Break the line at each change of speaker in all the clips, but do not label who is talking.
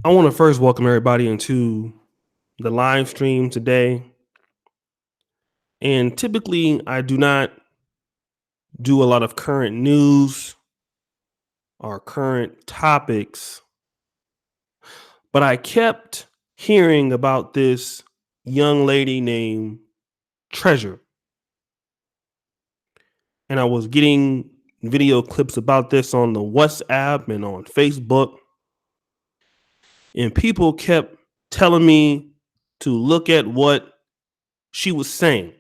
I want to first welcome everybody into the live stream today. And typically, I do not do a lot of current news or current topics, but I kept hearing about this young lady named Treasure. And I was getting video clips about this on the WhatsApp and on Facebook. And people kept telling me to look at what she was saying.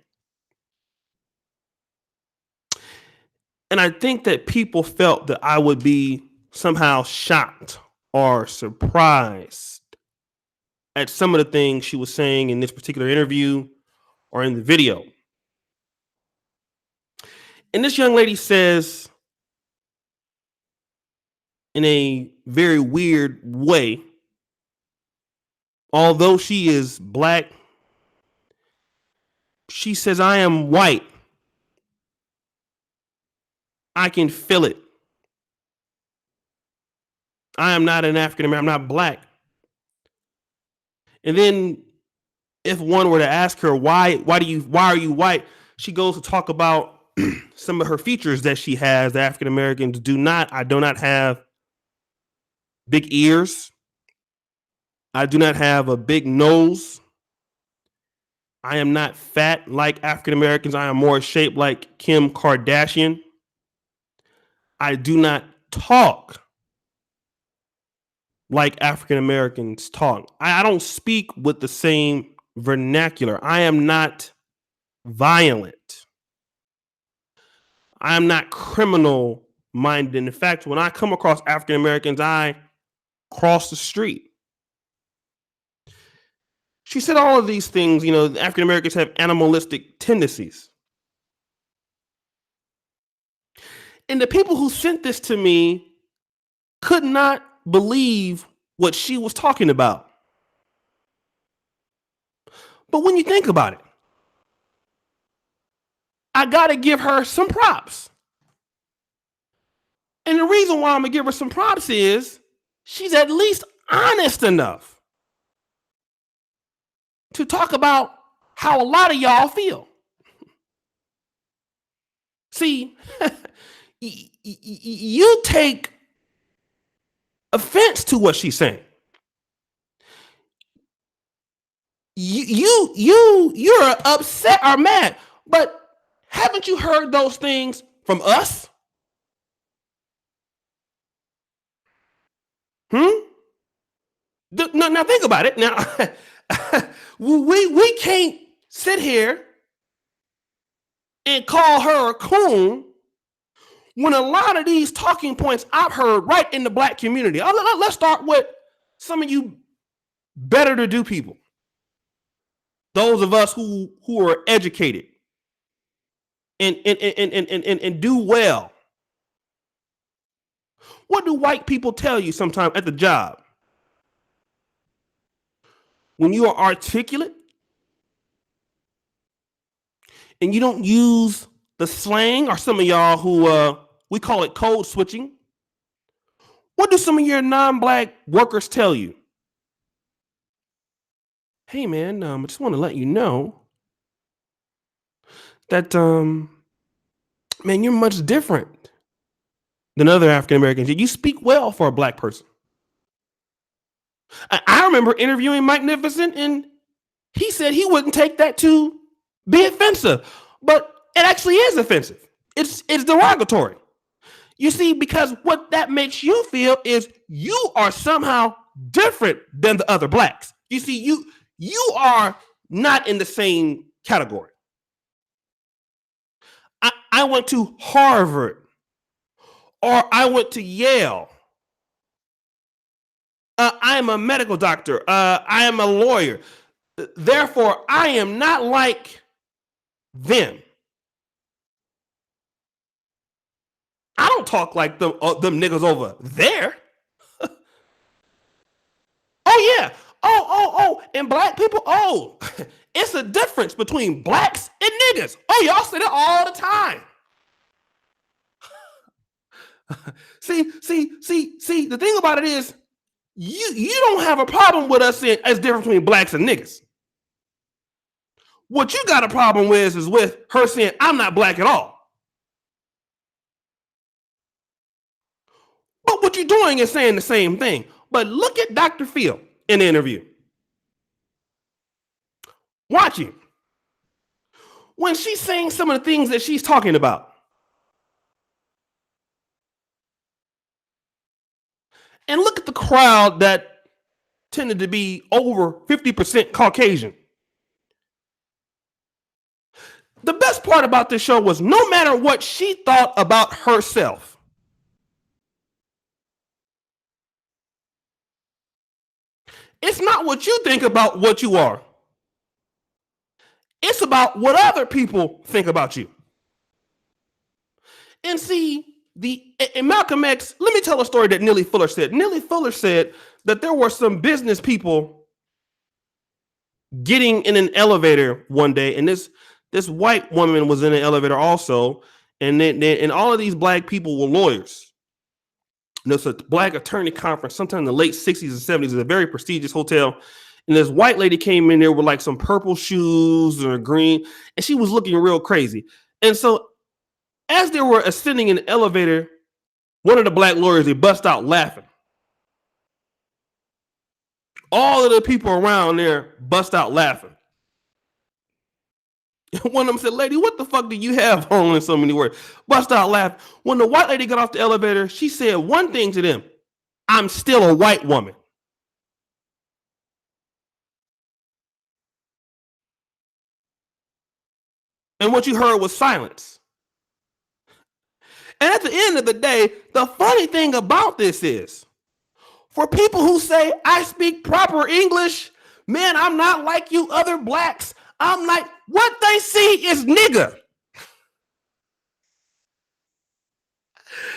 And I think that people felt that I would be somehow shocked or surprised at some of the things she was saying in this particular interview or in the video. And this young lady says, in a very weird way, although she is black, she says, I am white. I can feel it. I am not an African American. I'm not black. And then if one were to ask her why are you white, she goes to talk about some of her features that she has that African Americans do not. I do not have big ears. I do not have a big nose. I am not fat like African Americans. I am more shaped like Kim Kardashian. I do not talk like African Americans talk. I don't speak with the same vernacular. I am not violent. I am not criminal minded. In fact, when I come across African Americans, I cross the street. She said all of these things, African Americans have animalistic tendencies. And the people who sent this to me could not believe what she was talking about. But when you think about it, I got to give her some props. And the reason why I'm going to give her some props is she's at least honest enough to talk about how a lot of y'all feel. See, you take offense to what she's saying. You're upset or mad, but haven't you heard those things from us? Now think about it. Now we can't sit here and call her a coon when a lot of these talking points I've heard right in the black community. Let's start with some of you better to do people. Those of us who are educated and do well. What do white people tell you sometimes at the job? When you are articulate and you don't use the slang, or some of y'all who we call it code switching, what do some of your non-black workers tell you? Hey man, I just want to let you know that man, you're much different than other African Americans. You speak well for a black person. I remember interviewing Magnificent, and he said he wouldn't take that to be offensive, but it actually is offensive. It's derogatory. You see, because what that makes you feel is you are somehow different than the other blacks. You see, you are not in the same category. I went to Harvard, or I went to Yale. I am a medical doctor. I am a lawyer. Therefore, I am not like them. I don't talk like them niggas over there. Oh, yeah. Oh, and black people, it's a difference between blacks and niggas. Oh, y'all say that all the time. See, the thing about it is, You don't have a problem with us saying it's different between blacks and niggas. What you got a problem with is with her saying I'm not black at all. But what you're doing is saying the same thing. But look at Dr. Phil in the interview. Watch him. When she's saying some of the things that she's talking about. And look at the crowd that tended to be over 50% Caucasian. The best part about this show was no matter what she thought about herself, it's not what you think about what you are. It's about what other people think about you. And see, in Malcolm X, let me tell a story that Neely Fuller said. Neely Fuller said that there were some business people getting in an elevator one day, and this white woman was in an elevator also, and then all of these black people were lawyers. And there's a black attorney conference sometime in the late 60s and 70s. It's a very prestigious hotel. And this white lady came in there with like some purple shoes or green, and she was looking real crazy. And so as they were ascending in the elevator, one of the black lawyers, they bust out laughing. All of the people around there bust out laughing. One of them said, lady, what the fuck do you have on in so many words? Bust out laughing. When the white lady got off the elevator, she said one thing to them: I'm still a white woman. And what you heard was silence. And at the end of the day, the funny thing about this is, for people who say, I speak proper English, man, I'm not like you other blacks. I'm like, what they see is nigga.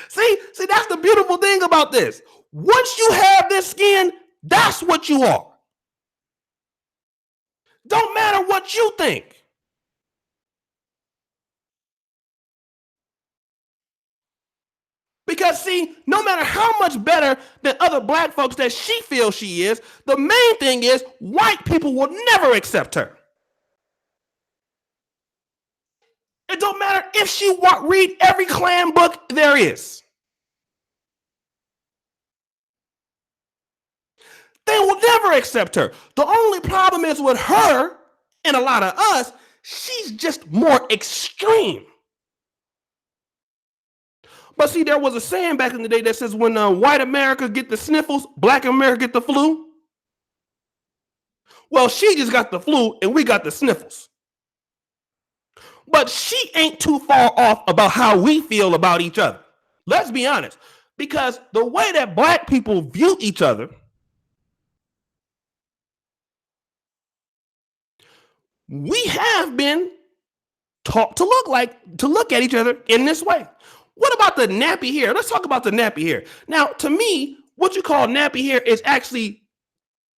See, that's the beautiful thing about this. Once you have this skin, that's what you are. Don't matter what you think. Because see, no matter how much better than other black folks that she feels she is, the main thing is white people will never accept her. It don't matter if she read every Klan book there is. They will never accept her. The only problem is with her and a lot of us, she's just more extreme. But see, there was a saying back in the day that says when white America get the sniffles, black America get the flu. Well, she just got the flu and we got the sniffles. But she ain't too far off about how we feel about each other. Let's be honest. Because the way that black people view each other, we have been taught to look at each other in this way. What about the nappy hair? Let's talk about the nappy hair. Now, to me, what you call nappy hair is actually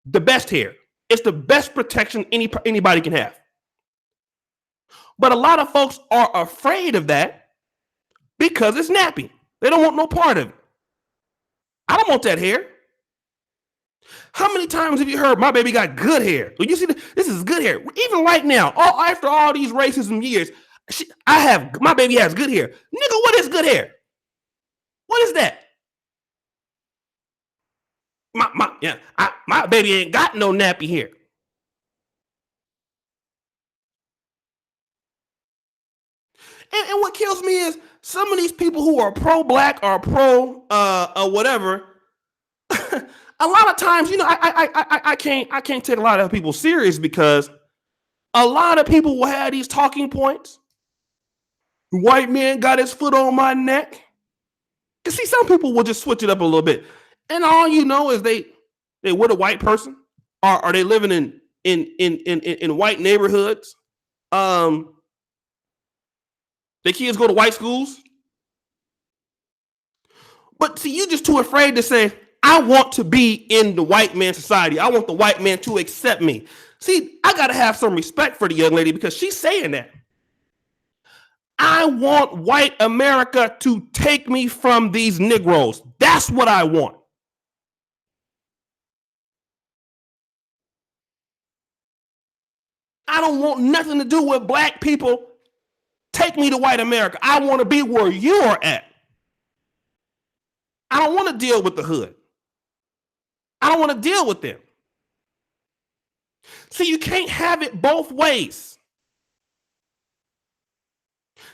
the best hair. It's the best protection anybody can have. But a lot of folks are afraid of that because it's nappy. They don't want no part of it. I don't want that hair. How many times have you heard my baby got good hair? Well, you see, this is good hair. Even right now, after all these racism years, my baby has good hair. Nigga, what is good hair? What is that? My baby ain't got no nappy hair. And what kills me is some of these people who are pro-black or pro whatever. A lot of times, I can't take a lot of people serious because a lot of people will have these talking points. White man got his foot on my neck. You see, some people will just switch it up a little bit, and all you know is they with a white person, or are they living in white neighborhoods? The kids go to white schools, but see, you just too afraid to say, I want to be in the white man society. I want the white man to accept me. See, I got to have some respect for the young lady because she's saying that. I want white America to take me from these Negroes. That's what I want. I don't want nothing to do with black people. Take me to white America. I want to be where you're at. I don't want to deal with the hood. I don't want to deal with them. See, you can't have it both ways.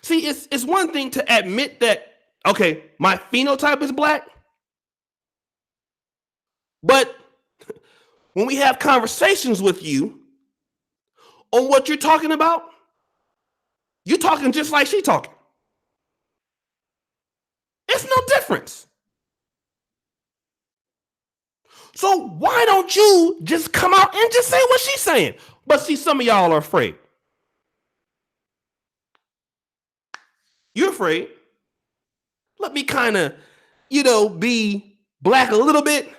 See, it's one thing to admit that, okay, my phenotype is black, but when we have conversations with you on what you're talking about, you're talking just like she talking. It's no difference. So why don't you just come out and just say what she's saying? But see, some of y'all are afraid. You're afraid. Let me kind of, be black a little bit,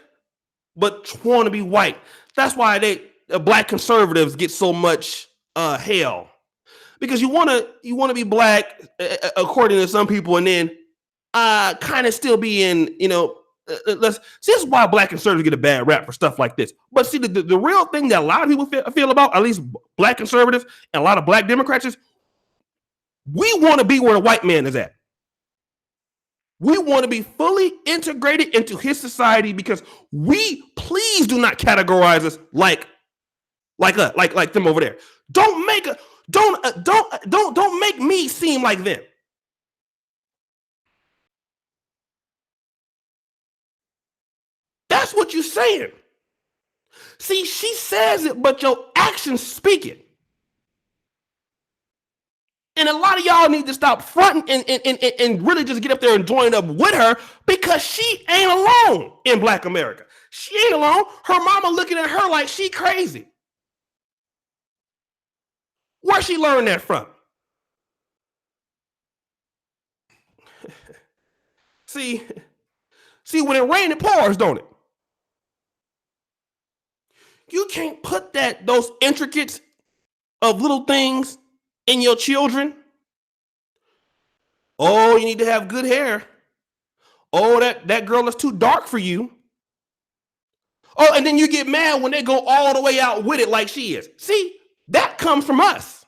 but want to be white. That's why black conservatives get so much hell, because you want to be black according to some people, and then kind of still be in, this is why black conservatives get a bad rap for stuff like this. But see, the real thing that a lot of people feel about, at least black conservatives and a lot of black Democrats, is we want to be where the white man is at. We want to be fully integrated into his society, because please do not categorize us like them over there. Don't make me seem like them. That's what you're saying. See, she says it, but your actions speak it. And a lot of y'all need to stop fronting and really just get up there and join up with her, because she ain't alone in black America. She ain't alone. Her mama looking at her like she crazy. Where she learned that from? See, when it rains, it pours, don't it? You can't put those intricacies of little things in your children. Oh, you need to have good hair. Oh, that girl is too dark for you. Oh, and then you get mad when they go all the way out with it like she is. See, that comes from us.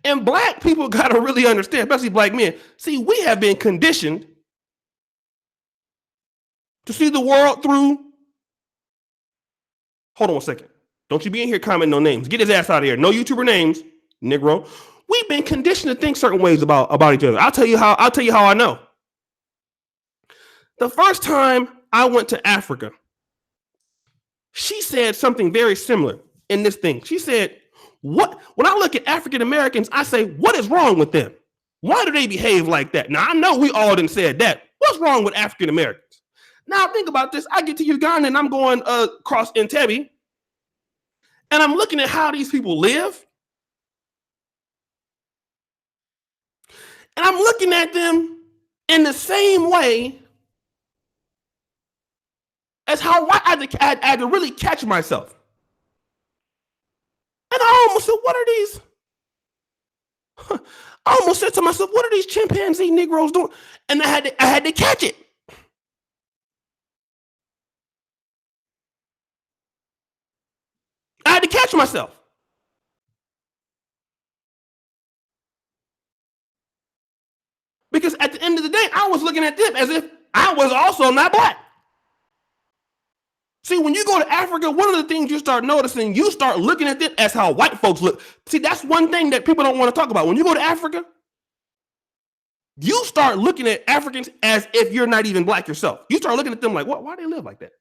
And black people got to really understand, especially black men. See, we have been conditioned to see the world through. Hold on a second. Don't you be in here commenting no names. Get his ass out of here. No YouTuber names, Negro. We've been conditioned to think certain ways about each other. I'll tell you how I know. The first time I went to Africa, she said something very similar in this thing. She said, when I look at African Americans, I say, what is wrong with them? Why do they behave like that? Now, I know we all done said that. What's wrong with African Americans? Now, think about this. I get to Uganda and I'm going across Entebbe, and I'm looking at how these people live. And I'm looking at them in the same way as how I had to really catch myself. And I almost said, what are these? I almost said to myself, what are these chimpanzee Negroes doing? And I had to catch it. I had to catch myself. Because at the end of the day, I was looking at them as if I was also not black. See, when you go to Africa, one of the things you start noticing, you start looking at them as how white folks look. See, that's one thing that people don't want to talk about. When you go to Africa, you start looking at Africans as if you're not even black yourself. You start looking at them like, what? Why do they live like that?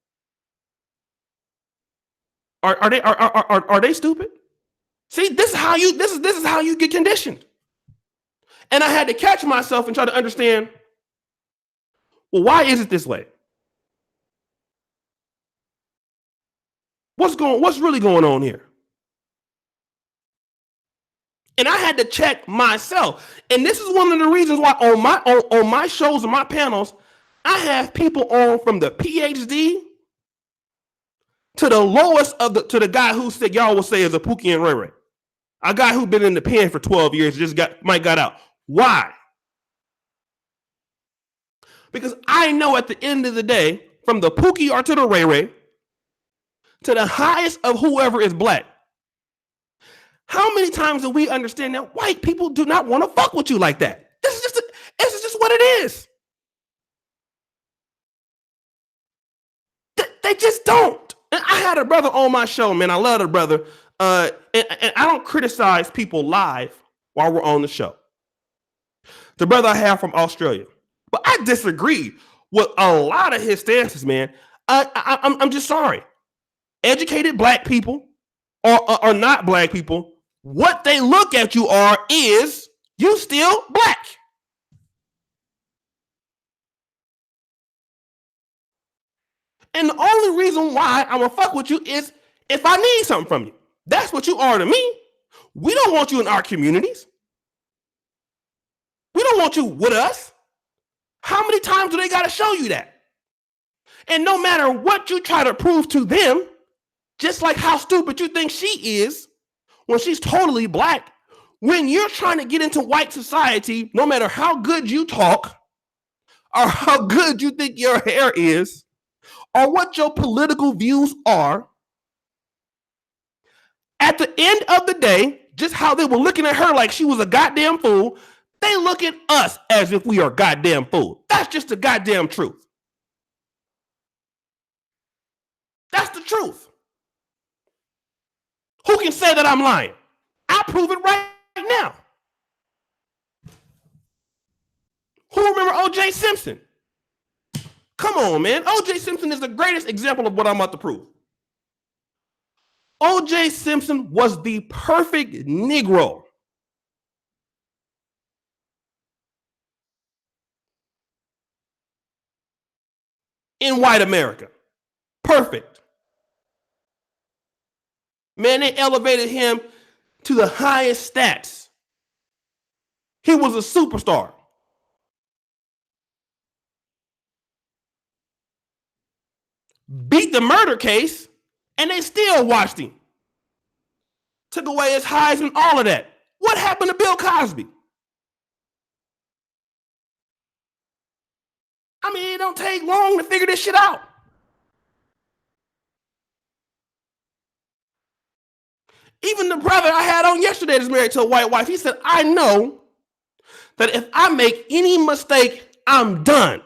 Are they stupid? See, this is how you get conditioned. And I had to catch myself and try to understand, well, why is it this way? What's really going on here? And I had to check myself. And this is one of the reasons why on my shows and my panels, I have people on from the PhD to the lowest to the guy who said y'all will say is a Pookie and Ray Ray. A guy who's been in the pen for 12 years, just got out. Why? Because I know at the end of the day, from the Pookie or to the Ray Ray, to the highest of whoever is black, How many times do we understand that white people do not want to fuck with you like that? This is just what it is. They just don't. And I had a brother on my show, man. I love the brother. And I don't criticize people live while we're on the show. The brother I have from Australia. But I disagree with a lot of his stances, man. I'm just sorry. Educated black people or not black people, what they look at you is you still black. And the only reason why I'm gonna fuck with you is if I need something from you. That's what you are to me. We don't want you in our communities. We don't want you with us. How many times do they gotta show you that? And no matter what you try to prove to them, just like how stupid you think she is when she's totally black, when you're trying to get into white society, no matter how good you talk or how good you think your hair is or what your political views are, at the end of the day, just how they were looking at her like she was a goddamn fool, they look at us as if we are goddamn fools. That's just the goddamn truth. That's the truth. Who can say that I'm lying? I'll prove it right now. Who remember O.J. Simpson? Come on, man. O.J. Simpson is the greatest example of what I'm about to prove. O.J. Simpson was the perfect Negro. In white America. Perfect. Man, they elevated him to the highest stats. He was a superstar. Beat the murder case, and they still watched him. Took away his Heisman, all of that. What happened to Bill Cosby? I mean, it don't take long to figure this shit out. Even the brother I had on yesterday that's married to a white wife, he said, I know that if I make any mistake, I'm done.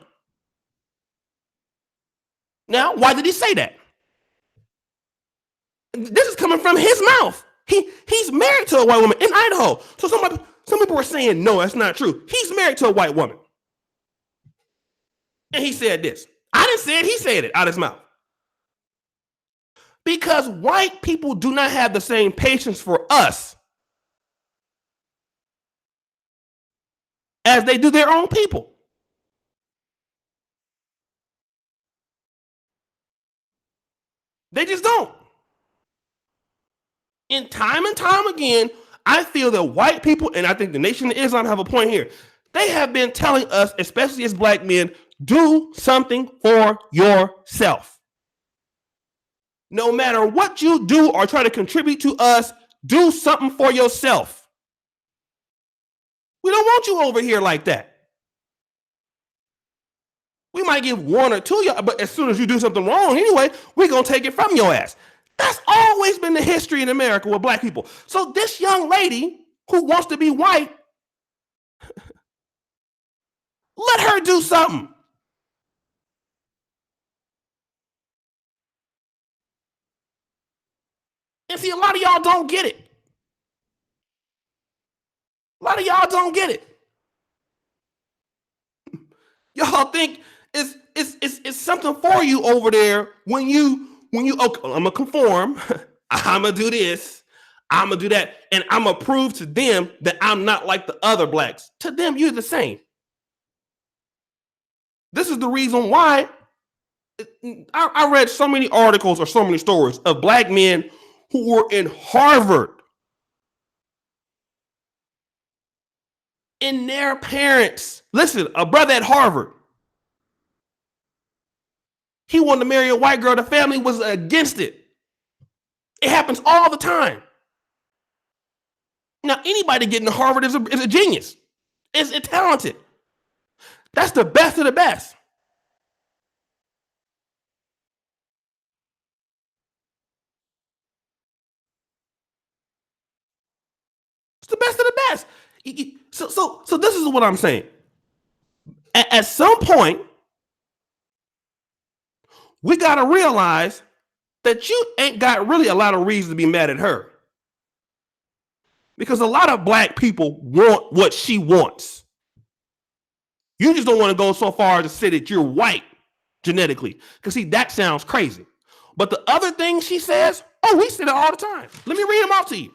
Now, why did he say that? This is coming from his mouth. He's married to a white woman in Idaho. So some people were saying, no, that's not true. He's married to a white woman. And he said this. I didn't say it, he said it out of his mouth. Because white people do not have the same patience for us as they do their own people. They just don't. And time again, I feel that white people, and I think the Nation of Islam have a point here, they have been telling us, especially as black men, do something for yourself. No matter what you do or try to contribute to us, do something for yourself. We don't want you over here like that. We might give one or two, but as soon as you do something wrong anyway, we're going to take it from your ass. That's always been the history in America with black people. So this young lady who wants to be white, let her do something. And see, a lot of y'all don't get it. A lot of y'all don't get it. Y'all think it's something for you over there when you okay, I'm gonna conform, I'm gonna do this, I'm gonna do that, and I'm gonna prove to them that I'm not like the other blacks. To them, you're the same. This is the reason why I read so many articles or so many stories of black men who were in Harvard and their parents. Listen, a brother at Harvard, he wanted to marry a white girl. The family was against it. It happens all the time. Now, anybody getting to Harvard is a genius. Is talented. That's the best of the best. the best of the best. So this is what I'm saying. At some point, we got to realize that you ain't got really a lot of reason to be mad at her. Because a lot of black people want what she wants. You just don't want to go so far as to say that you're white genetically. Because see, that sounds crazy. But the other thing she says, oh, we say that all the time. Let me read them out to you.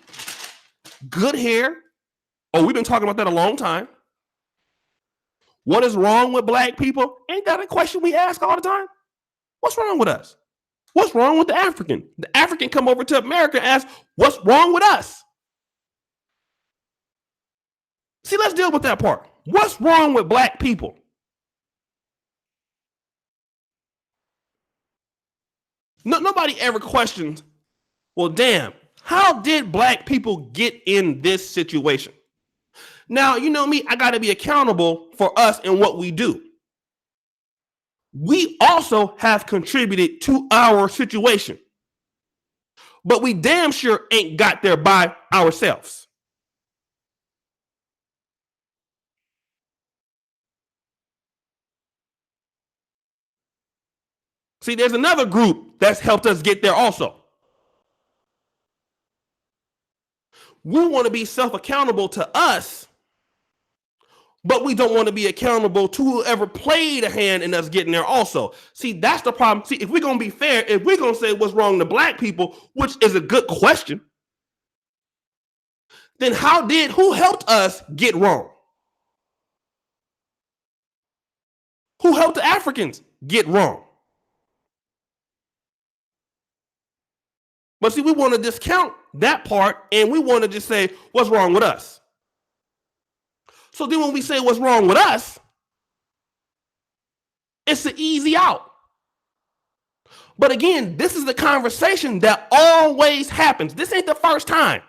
Good hair. Oh, we've been talking about that a long time. What is wrong with black people? Ain't that a question we ask all the time? What's wrong with us? What's wrong with the African? The African come over to America and ask, what's wrong with us? See, let's deal with that part. What's wrong with black people? Nobody ever questions, well, damn, how did black people get in this situation? Now, you know me, I got to be accountable for us and what we do. We also have contributed to our situation, but we damn sure ain't got there by ourselves. See, there's another group that's helped us get there also. We want to be self-accountable to us, but we don't want to be accountable to whoever played a hand in us getting there also. See, that's the problem. See, if we're going to be fair, if we're going to say what's wrong to black people, which is a good question, then who helped us get wrong? Who helped the Africans get wrong? But see, we want to discount that part and we want to just say, what's wrong with us? So then when we say what's wrong with us, it's an easy out. But again, this is the conversation that always happens. This ain't the first time.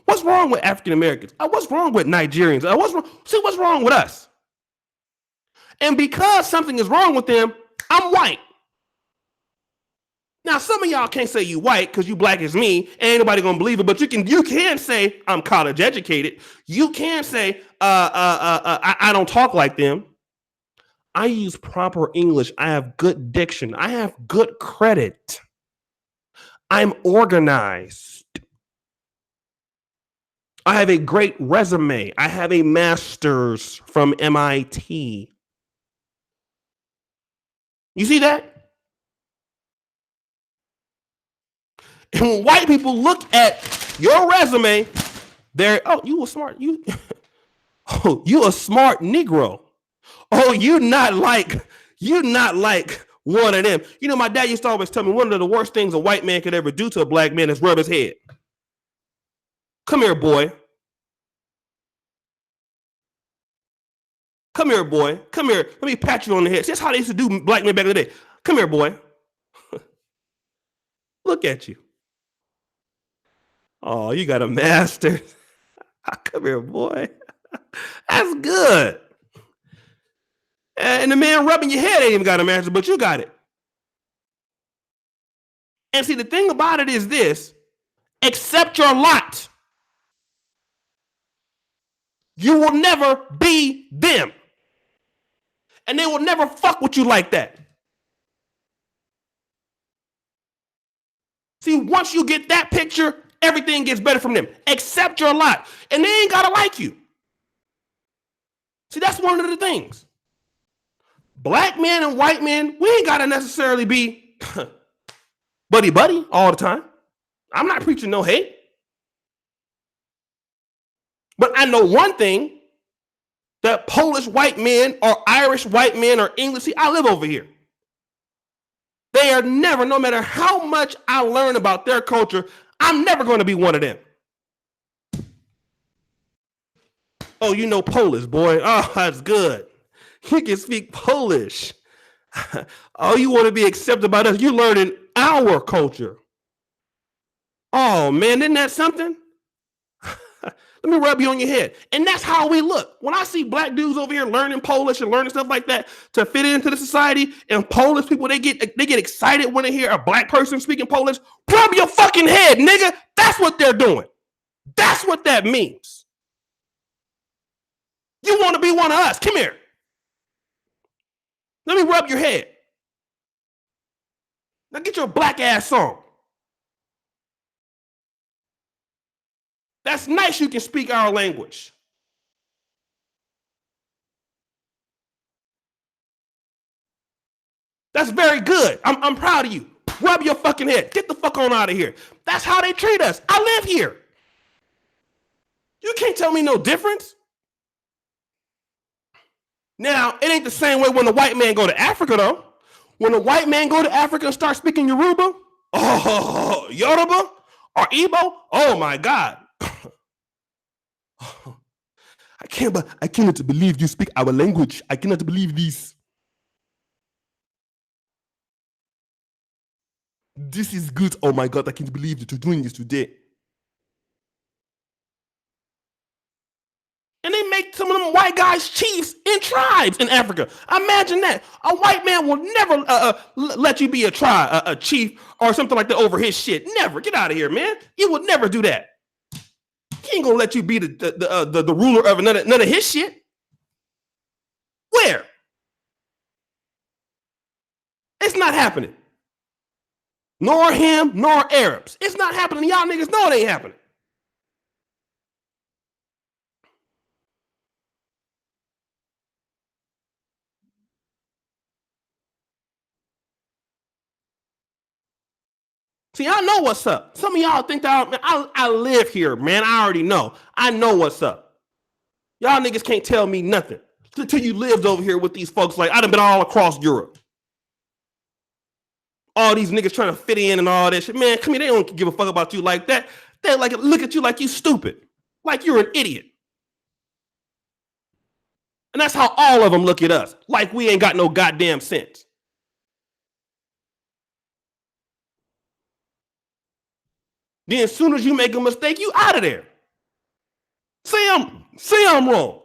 What's wrong with African Americans? What's wrong with Nigerians? What's wrong with us? And because something is wrong with them, I'm white. Now, some of y'all can't say you white because you black as me. Ain't nobody gonna believe it. But you can say I'm college educated. You can say I don't talk like them. I use proper English. I have good diction. I have good credit. I'm organized. I have a great resume. I have a master's from MIT. You see that? And when white people look at your resume, they're, oh, you a smart, you a smart Negro. Oh, you not like one of them. You know, my dad used to always tell me one of the worst things a white man could ever do to a black man is rub his head. Come here, boy. Come here, boy. Come here. Let me pat you on the head. That's how they used to do black men back in the day. Come here, boy. Look at you. Oh, you got a master. Come here, boy. That's good. And the man rubbing your head ain't even got a master, but you got it. And see, the thing about it is this: accept your lot. You will never be them. And they will never fuck with you like that. See, once you get that picture, everything gets better from them. Accept your lot. And they ain't got to like you. See, that's one of the things. Black men and white men, we ain't got to necessarily be buddy all the time. I'm not preaching no hate. But I know one thing, that Polish white men or Irish white men or English, see, I live over here. They are never, no matter how much I learn about their culture, I'm never going to be one of them. Oh, you know Polish, boy. Oh, that's good. You can speak Polish. Oh, you want to be accepted by us. You're learning our culture. Oh, man, isn't that something? Let me rub you on your head. And that's how we look. When I see black dudes over here learning Polish and learning stuff like that to fit into the society, and Polish people, they get excited when they hear a black person speaking Polish. Rub your fucking head, nigga. That's what they're doing. That's what that means. You want to be one of us. Come here. Let me rub your head. Now get your black ass on. That's nice you can speak our language. That's very good. I'm proud of you. Rub your fucking head. Get the fuck on out of here. That's how they treat us. I live here. You can't tell me no difference. Now, it ain't the same way when the white man go to Africa, though. When the white man go to Africa and start speaking Yoruba, Yoruba or Igbo, oh my God. I cannot believe you speak our language. I cannot believe this. This is good. Oh my God, I can't believe that you're doing this today. And they make some of them white guys chiefs in tribes in Africa. Imagine that. A white man will never let you be a tribe, a chief or something like that over his shit. Never. Get out of here, man. He would never do that. He ain't gonna let you be the ruler of none of his shit. Where? It's not happening. Nor him, nor Arabs. It's not happening. Y'all niggas know it ain't happening. See, I know what's up. Some of y'all think that I live here, man. I already know. I know what's up. Y'all niggas can't tell me nothing until you lived over here with these folks. Like, I done been all across Europe. All these niggas trying to fit in and all that shit. Man, come here. They don't give a fuck about you like that. They like look at you like you stupid. Like you're an idiot. And that's how all of them look at us. Like we ain't got no goddamn sense. Then as soon as you make a mistake, you out of there. Say I'm wrong.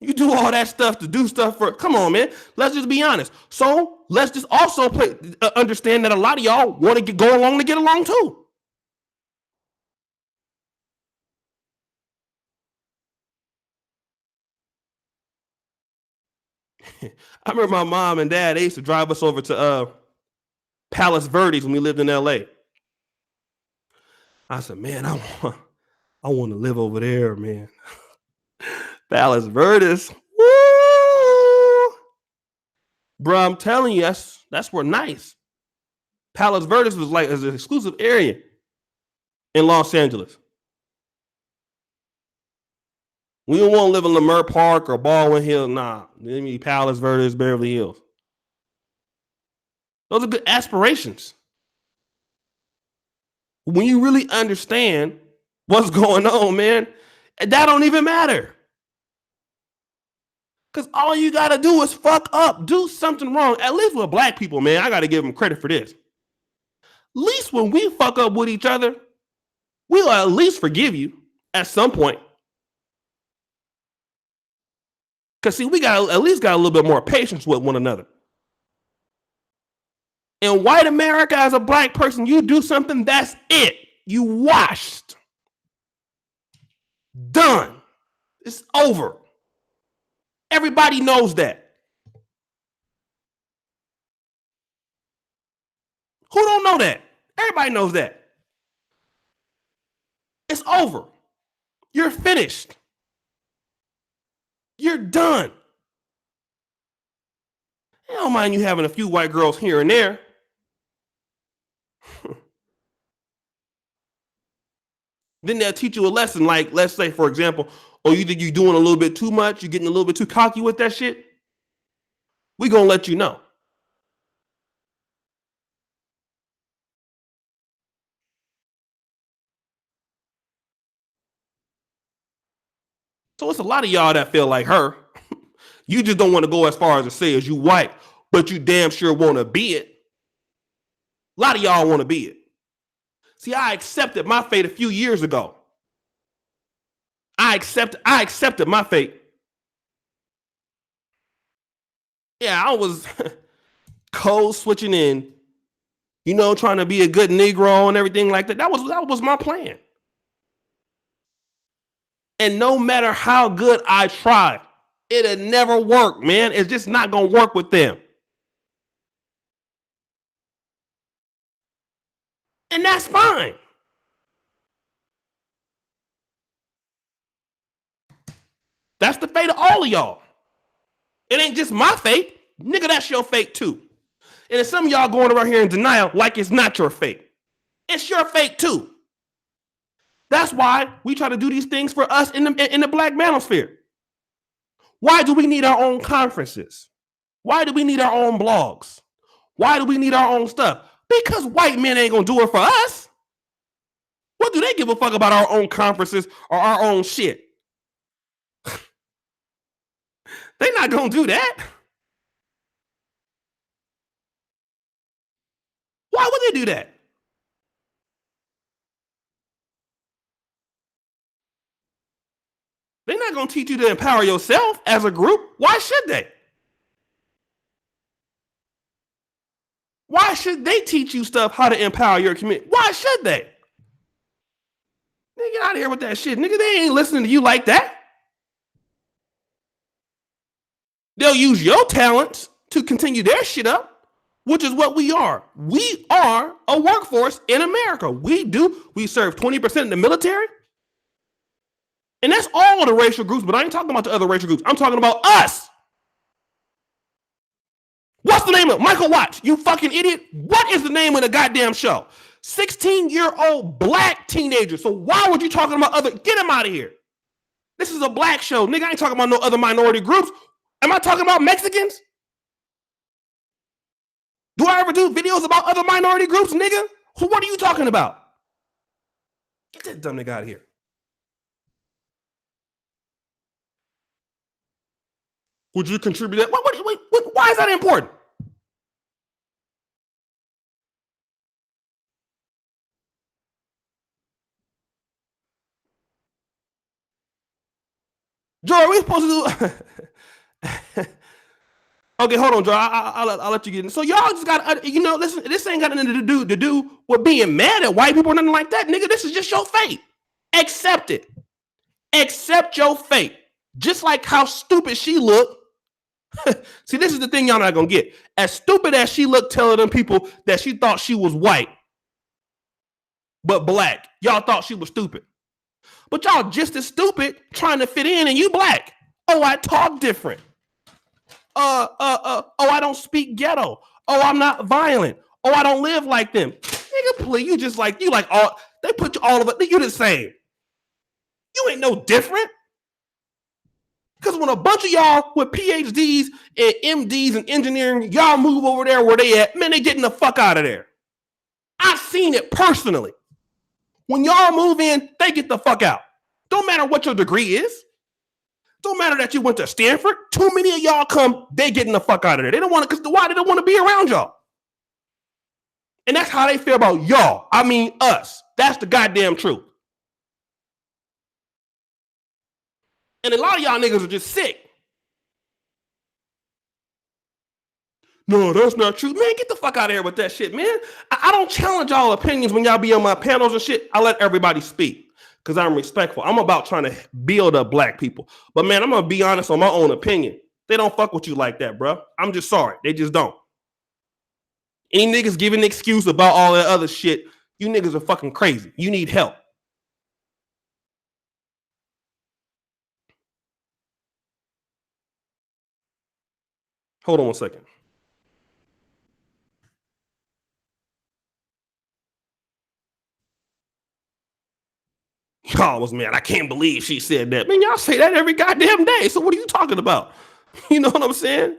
You do all that stuff to do stuff for. Come on, man. Let's just be honest. So let's just also understand that a lot of y'all want to go along to get along too. I remember my mom and dad, they used to drive us over to Palace Verdes when we lived in LA. I said, man, I want to live over there, man. Palace Verdes. Woo! Bro, I'm telling you, that's where nice. Palace Verdes was like an exclusive area in Los Angeles. We don't want to live in Lamar Park or Baldwin Hills. Nah, let me Palace Verdes, Beverly Hills. Those are good aspirations. When you really understand what's going on, man, that don't even matter. Because all you got to do is fuck up. Do something wrong. At least with black people, man, I got to give them credit for this. At least when we fuck up with each other, we'll at least forgive you at some point. Because, see, we got at least got a little bit more patience with one another. In white America, as a black person, you do something, that's it. You washed. Done. It's over. Everybody knows that. Who don't know that? Everybody knows that. It's over. You're finished. You're done. I don't mind you having a few white girls here and there. Then they'll teach you a lesson. Like, let's say, for example, you think you're doing a little bit too much, you're getting a little bit too cocky with that shit. We're going to let you know. So it's a lot of y'all that feel like her. You just don't want to go as far as to say as you white, but you damn sure want to be it. A lot of y'all want to be it. See, I accepted my fate a few years ago. I accepted my fate. Yeah, I was code switching in, trying to be a good Negro and everything like that. That was my plan. And no matter how good I try, it'll never work, man. It's just not gonna work with them. And that's fine. That's the fate of all of y'all. It ain't just my fate. Nigga, that's your fate too. And if some of y'all going around here in denial like it's not your fate, it's your fate too. That's why we try to do these things for us in the black manosphere. Why do we need our own conferences? Why do we need our own blogs? Why do we need our own stuff? Because white men ain't gonna do it for us. What do they give a fuck about our own conferences or our own shit? They're not gonna do that. Why would they do that? They're not gonna teach you to empower yourself as a group. Why should they? Why should they teach you stuff how to empower your community? Why should they? Nigga, get out of here with that shit. Nigga, they ain't listening to you like that. They'll use your talents to continue their shit up, which is what we are. We are a workforce in America. We serve 20% in the military. And that's all of the racial groups, but I ain't talking about the other racial groups. I'm talking about us. What's the name of it? Michael Watts, you fucking idiot. What is the name of the goddamn show? 16-year-old black teenager. So why would you talking about other? Get him out of here. This is a black show. Nigga, I ain't talking about no other minority groups. Am I talking about Mexicans? Do I ever do videos about other minority groups, nigga? What are you talking about? Get that dumb nigga out of here. Would you contribute that? Why is that important? Joe, are we supposed to do? Okay, hold on, Joe. I'll let you get in. So y'all just got, listen. This ain't got nothing to do with being mad at white people or nothing like that, nigga. This is just your fate. Accept it. Accept your fate. Just like how stupid she looked. See, this is the thing y'all not gonna get. As stupid as she looked telling them people that she thought she was white, but black. Y'all thought she was stupid. But y'all just as stupid trying to fit in and you black. Oh, I talk different. Oh, I don't speak ghetto. Oh, I'm not violent. Oh, I don't live like them. Nigga, please, you like all, they put you all of it, you the same. You ain't no different. Because when a bunch of y'all with PhDs and MDs and engineering, y'all move over there where they at, man, they getting the fuck out of there. I've seen it personally. When y'all move in, they get the fuck out. Don't matter what your degree is. Don't matter that you went to Stanford. Too many of y'all come, they getting the fuck out of there. They don't want to, because why? They don't want to be around y'all. And that's how they feel about y'all. I mean us. That's the goddamn truth. And a lot of y'all niggas are just sick. No, that's not true. Man, get the fuck out of here with that shit, man. I don't challenge y'all opinions when y'all be on my panels and shit. I let everybody speak because I'm respectful. I'm about trying to build up black people. But man, I'm going to be honest on my own opinion. They don't fuck with you like that, bro. I'm just sorry. They just don't. Any niggas giving an excuse about all that other shit, you niggas are fucking crazy. You need help. Hold on one second. Y'all was mad. I can't believe she said that. Man, y'all say that every goddamn day. So what are you talking about? You know what I'm saying?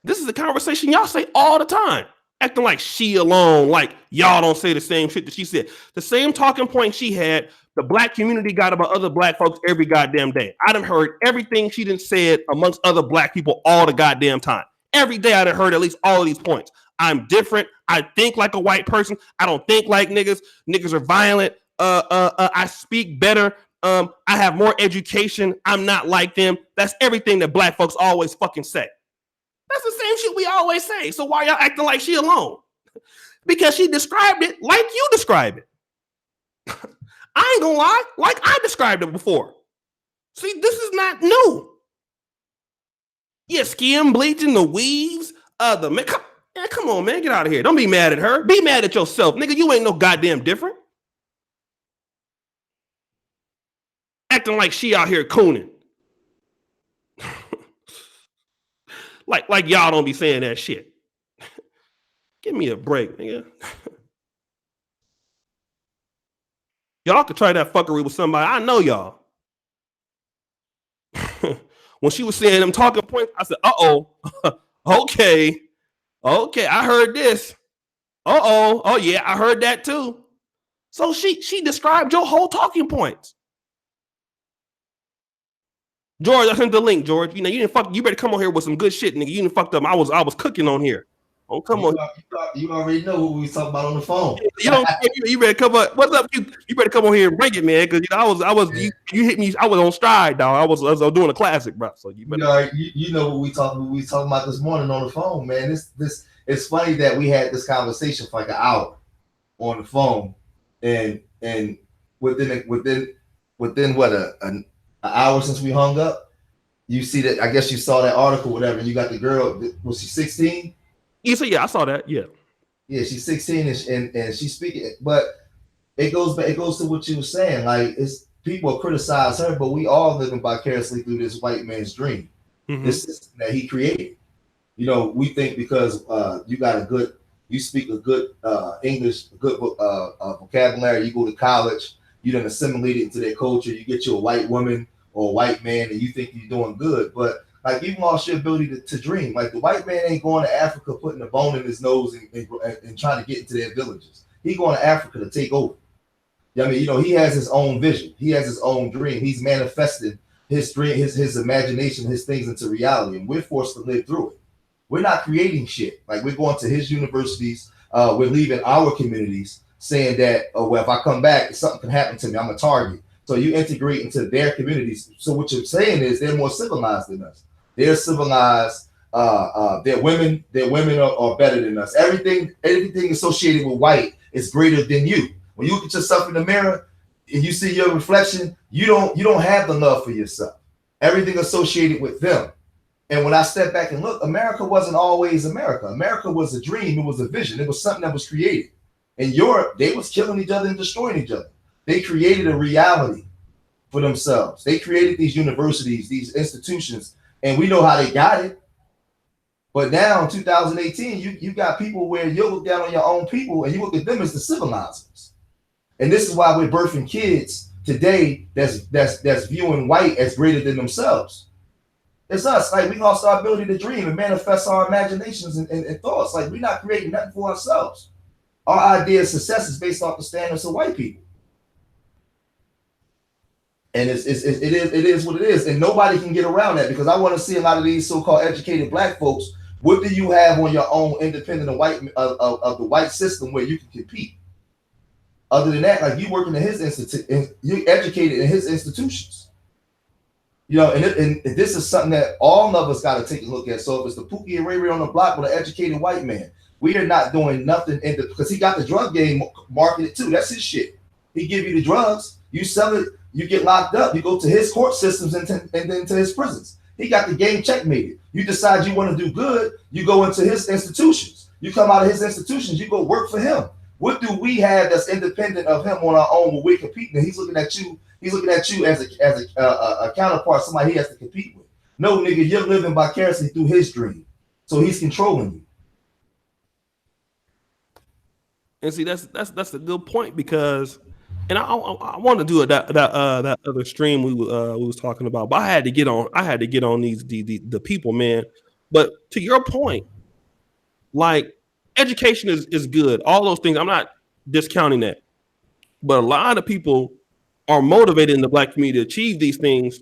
This is a conversation y'all say all the time. Acting like she alone, like y'all don't say the same shit that she said. The same talking point she had, the black community got about other black folks every goddamn day. I done heard everything she done said amongst other black people all the goddamn time. Every day I done heard at least all of these points. I'm different. I think like a white person. I don't think like niggas. Niggas are violent. I speak better. I have more education. I'm not like them. That's everything that black folks always fucking say. That's the same shit we always say. So why y'all acting like she alone? Because she described it like you described it. I ain't gonna lie, like I described it before. See, this is not new. Yeah, skin bleaching, the weaves, the makeup. Man, come on, man, get out of here. Don't be mad at her. Be mad at yourself, nigga. You ain't no goddamn different. Acting like she out here cooning. like y'all don't be saying that shit. Give me a break, nigga. Y'all could try that fuckery with somebody. I know y'all. When she was saying them talking points, I said, "Uh-oh, okay, I heard this. Uh-oh, oh yeah, I heard that too." So she described your whole talking points. George, I sent the link, George. You know, you didn't fuck. You better come on here with some good shit, nigga. You didn't fuck up. I was cooking on here. Oh, come on.
You already know what we was talking about on the phone.
You better come up. What's up? You better come on here and break it, man. Because I was yeah. you hit me. I was on stride, dog. I was doing a classic, bro. So you better.
You know what we talking about this morning on the phone, man. This it's funny that we had this conversation for like an hour on the phone, and within what an hour since we hung up, you see that. I guess you saw that article, whatever. And you got the girl. Was she 16?
Yeah, I saw that. Yeah,
she's 16 and she's speaking, but it goes to what you were saying. Like, it's people criticize her, but we all living vicariously through this white man's dream, this system that he created. You know, we think because you speak a good English, a good vocabulary, you go to college, you done assimilated into their culture, you get you a white woman or a white man, and you think you're doing good, but like, you've lost your ability to dream. Like, the white man ain't going to Africa putting a bone in his nose and trying to get into their villages. He going to Africa to take over. I mean, you know, he has his own vision. He has his own dream. He's manifested his dream, his imagination, his things into reality, and we're forced to live through it. We're not creating shit. Like, we're going to his universities. We're leaving our communities saying that, oh, well, if I come back, something can happen to me. I'm a target. So you integrate into their communities. So what you're saying is they're more civilized than us. They're civilized. Their women are better than us. Everything associated with white is greater than you. When you look at yourself in the mirror and you see your reflection, you don't have the love for yourself. Everything associated with them. And when I step back and look, America wasn't always America. America was a dream. It was a vision. It was something that was created. In Europe, they was killing each other and destroying each other. They created a reality for themselves. They created these universities, these institutions, and we know how they got it. But now in 2018, you got people where you look down on your own people and you look at them as the civilizers. And this is why we're birthing kids today that's viewing white as greater than themselves. It's us. Like, we lost our ability to dream and manifest our imaginations and thoughts. Like, we're not creating nothing for ourselves. Our idea of success is based off the standards of white people. And it is what it is. And nobody can get around that, because I want to see a lot of these so-called educated black folks. What do you have on your own independent of the white system where you can compete? Other than that, like, you working in his institute, you're educated in his institutions. You know, and this is something that all of us got to take a look at. So if it's the Pookie and Ray Ray on the block with an educated white man, we are not doing nothing because he got the drug game marketed too. That's his shit. He give you the drugs, you sell it, you get locked up, you go to his court systems and then to his prisons. He got the game checkmated. You decide you want to do good, you go into his institutions. You come out of his institutions, you go work for him. What do we have that's independent of him on our own when we're competing? And he's looking at you. He's looking at you as a counterpart, somebody he has to compete with. No, nigga, you're living vicariously through his dream, so he's controlling you.
And see, that's a good point, because, and I want to do that other stream we was talking about, but I had to get on these the people, man. But to your point, like, education is good, all those things. I'm not discounting that, but a lot of people are motivated in the black community to achieve these things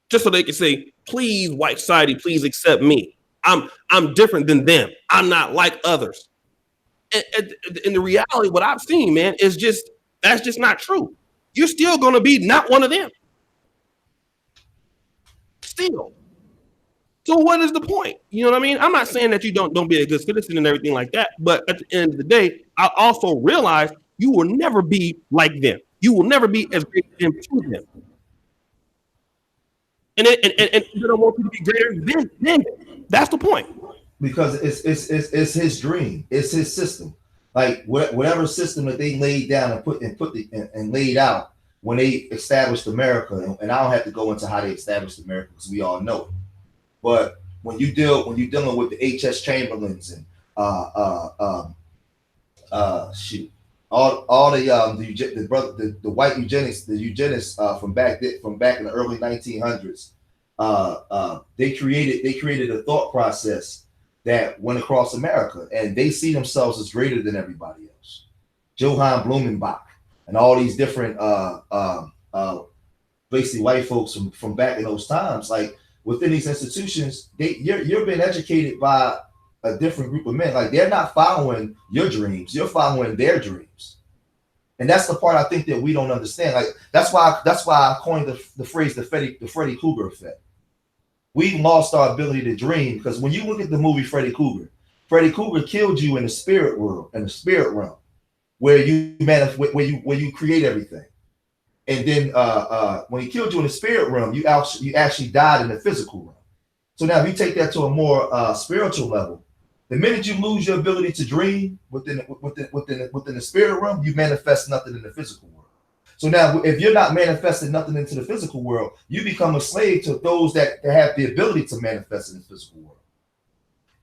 just so they can say, please, white society, please accept me. I'm different than them. I'm not like others. And the reality, what I've seen, man, is just that's just not true. You're still gonna be not one of them. Still. So what is the point? You know what I mean? I'm not saying that you don't be a good citizen and everything like that, but at the end of the day, I also realize you will never be like them. You will never be as great as them to them. And you don't want you to be greater than them. That's the point.
Because it's his dream. It's his system. Like whatever system that they laid down and laid out when they established America, and I don't have to go into how they established America because we all know it. But when you're dealing with the H.S. Chamberlains and all the white eugenics from back in the early 1900s, they created a thought process that went across America, and they see themselves as greater than everybody else. Johann Blumenbach and all these different basically white folks from back in those times, like within these institutions, you're being educated by a different group of men. Like they're not following your dreams, you're following their dreams. And that's the part I think that we don't understand. Like that's why I coined the phrase the Freddy Krueger effect. We've lost our ability to dream, because when you look at the movie Freddy Krueger killed you in the spirit world, in the spirit realm, where you create everything. And then when he killed you in the spirit realm, you actually died in the physical realm. So now if you take that to a more spiritual level, the minute you lose your ability to dream within the spirit realm, you manifest nothing in the physical world. So now if you're not manifesting nothing into the physical world, you become a slave to those that have the ability to manifest in the physical world.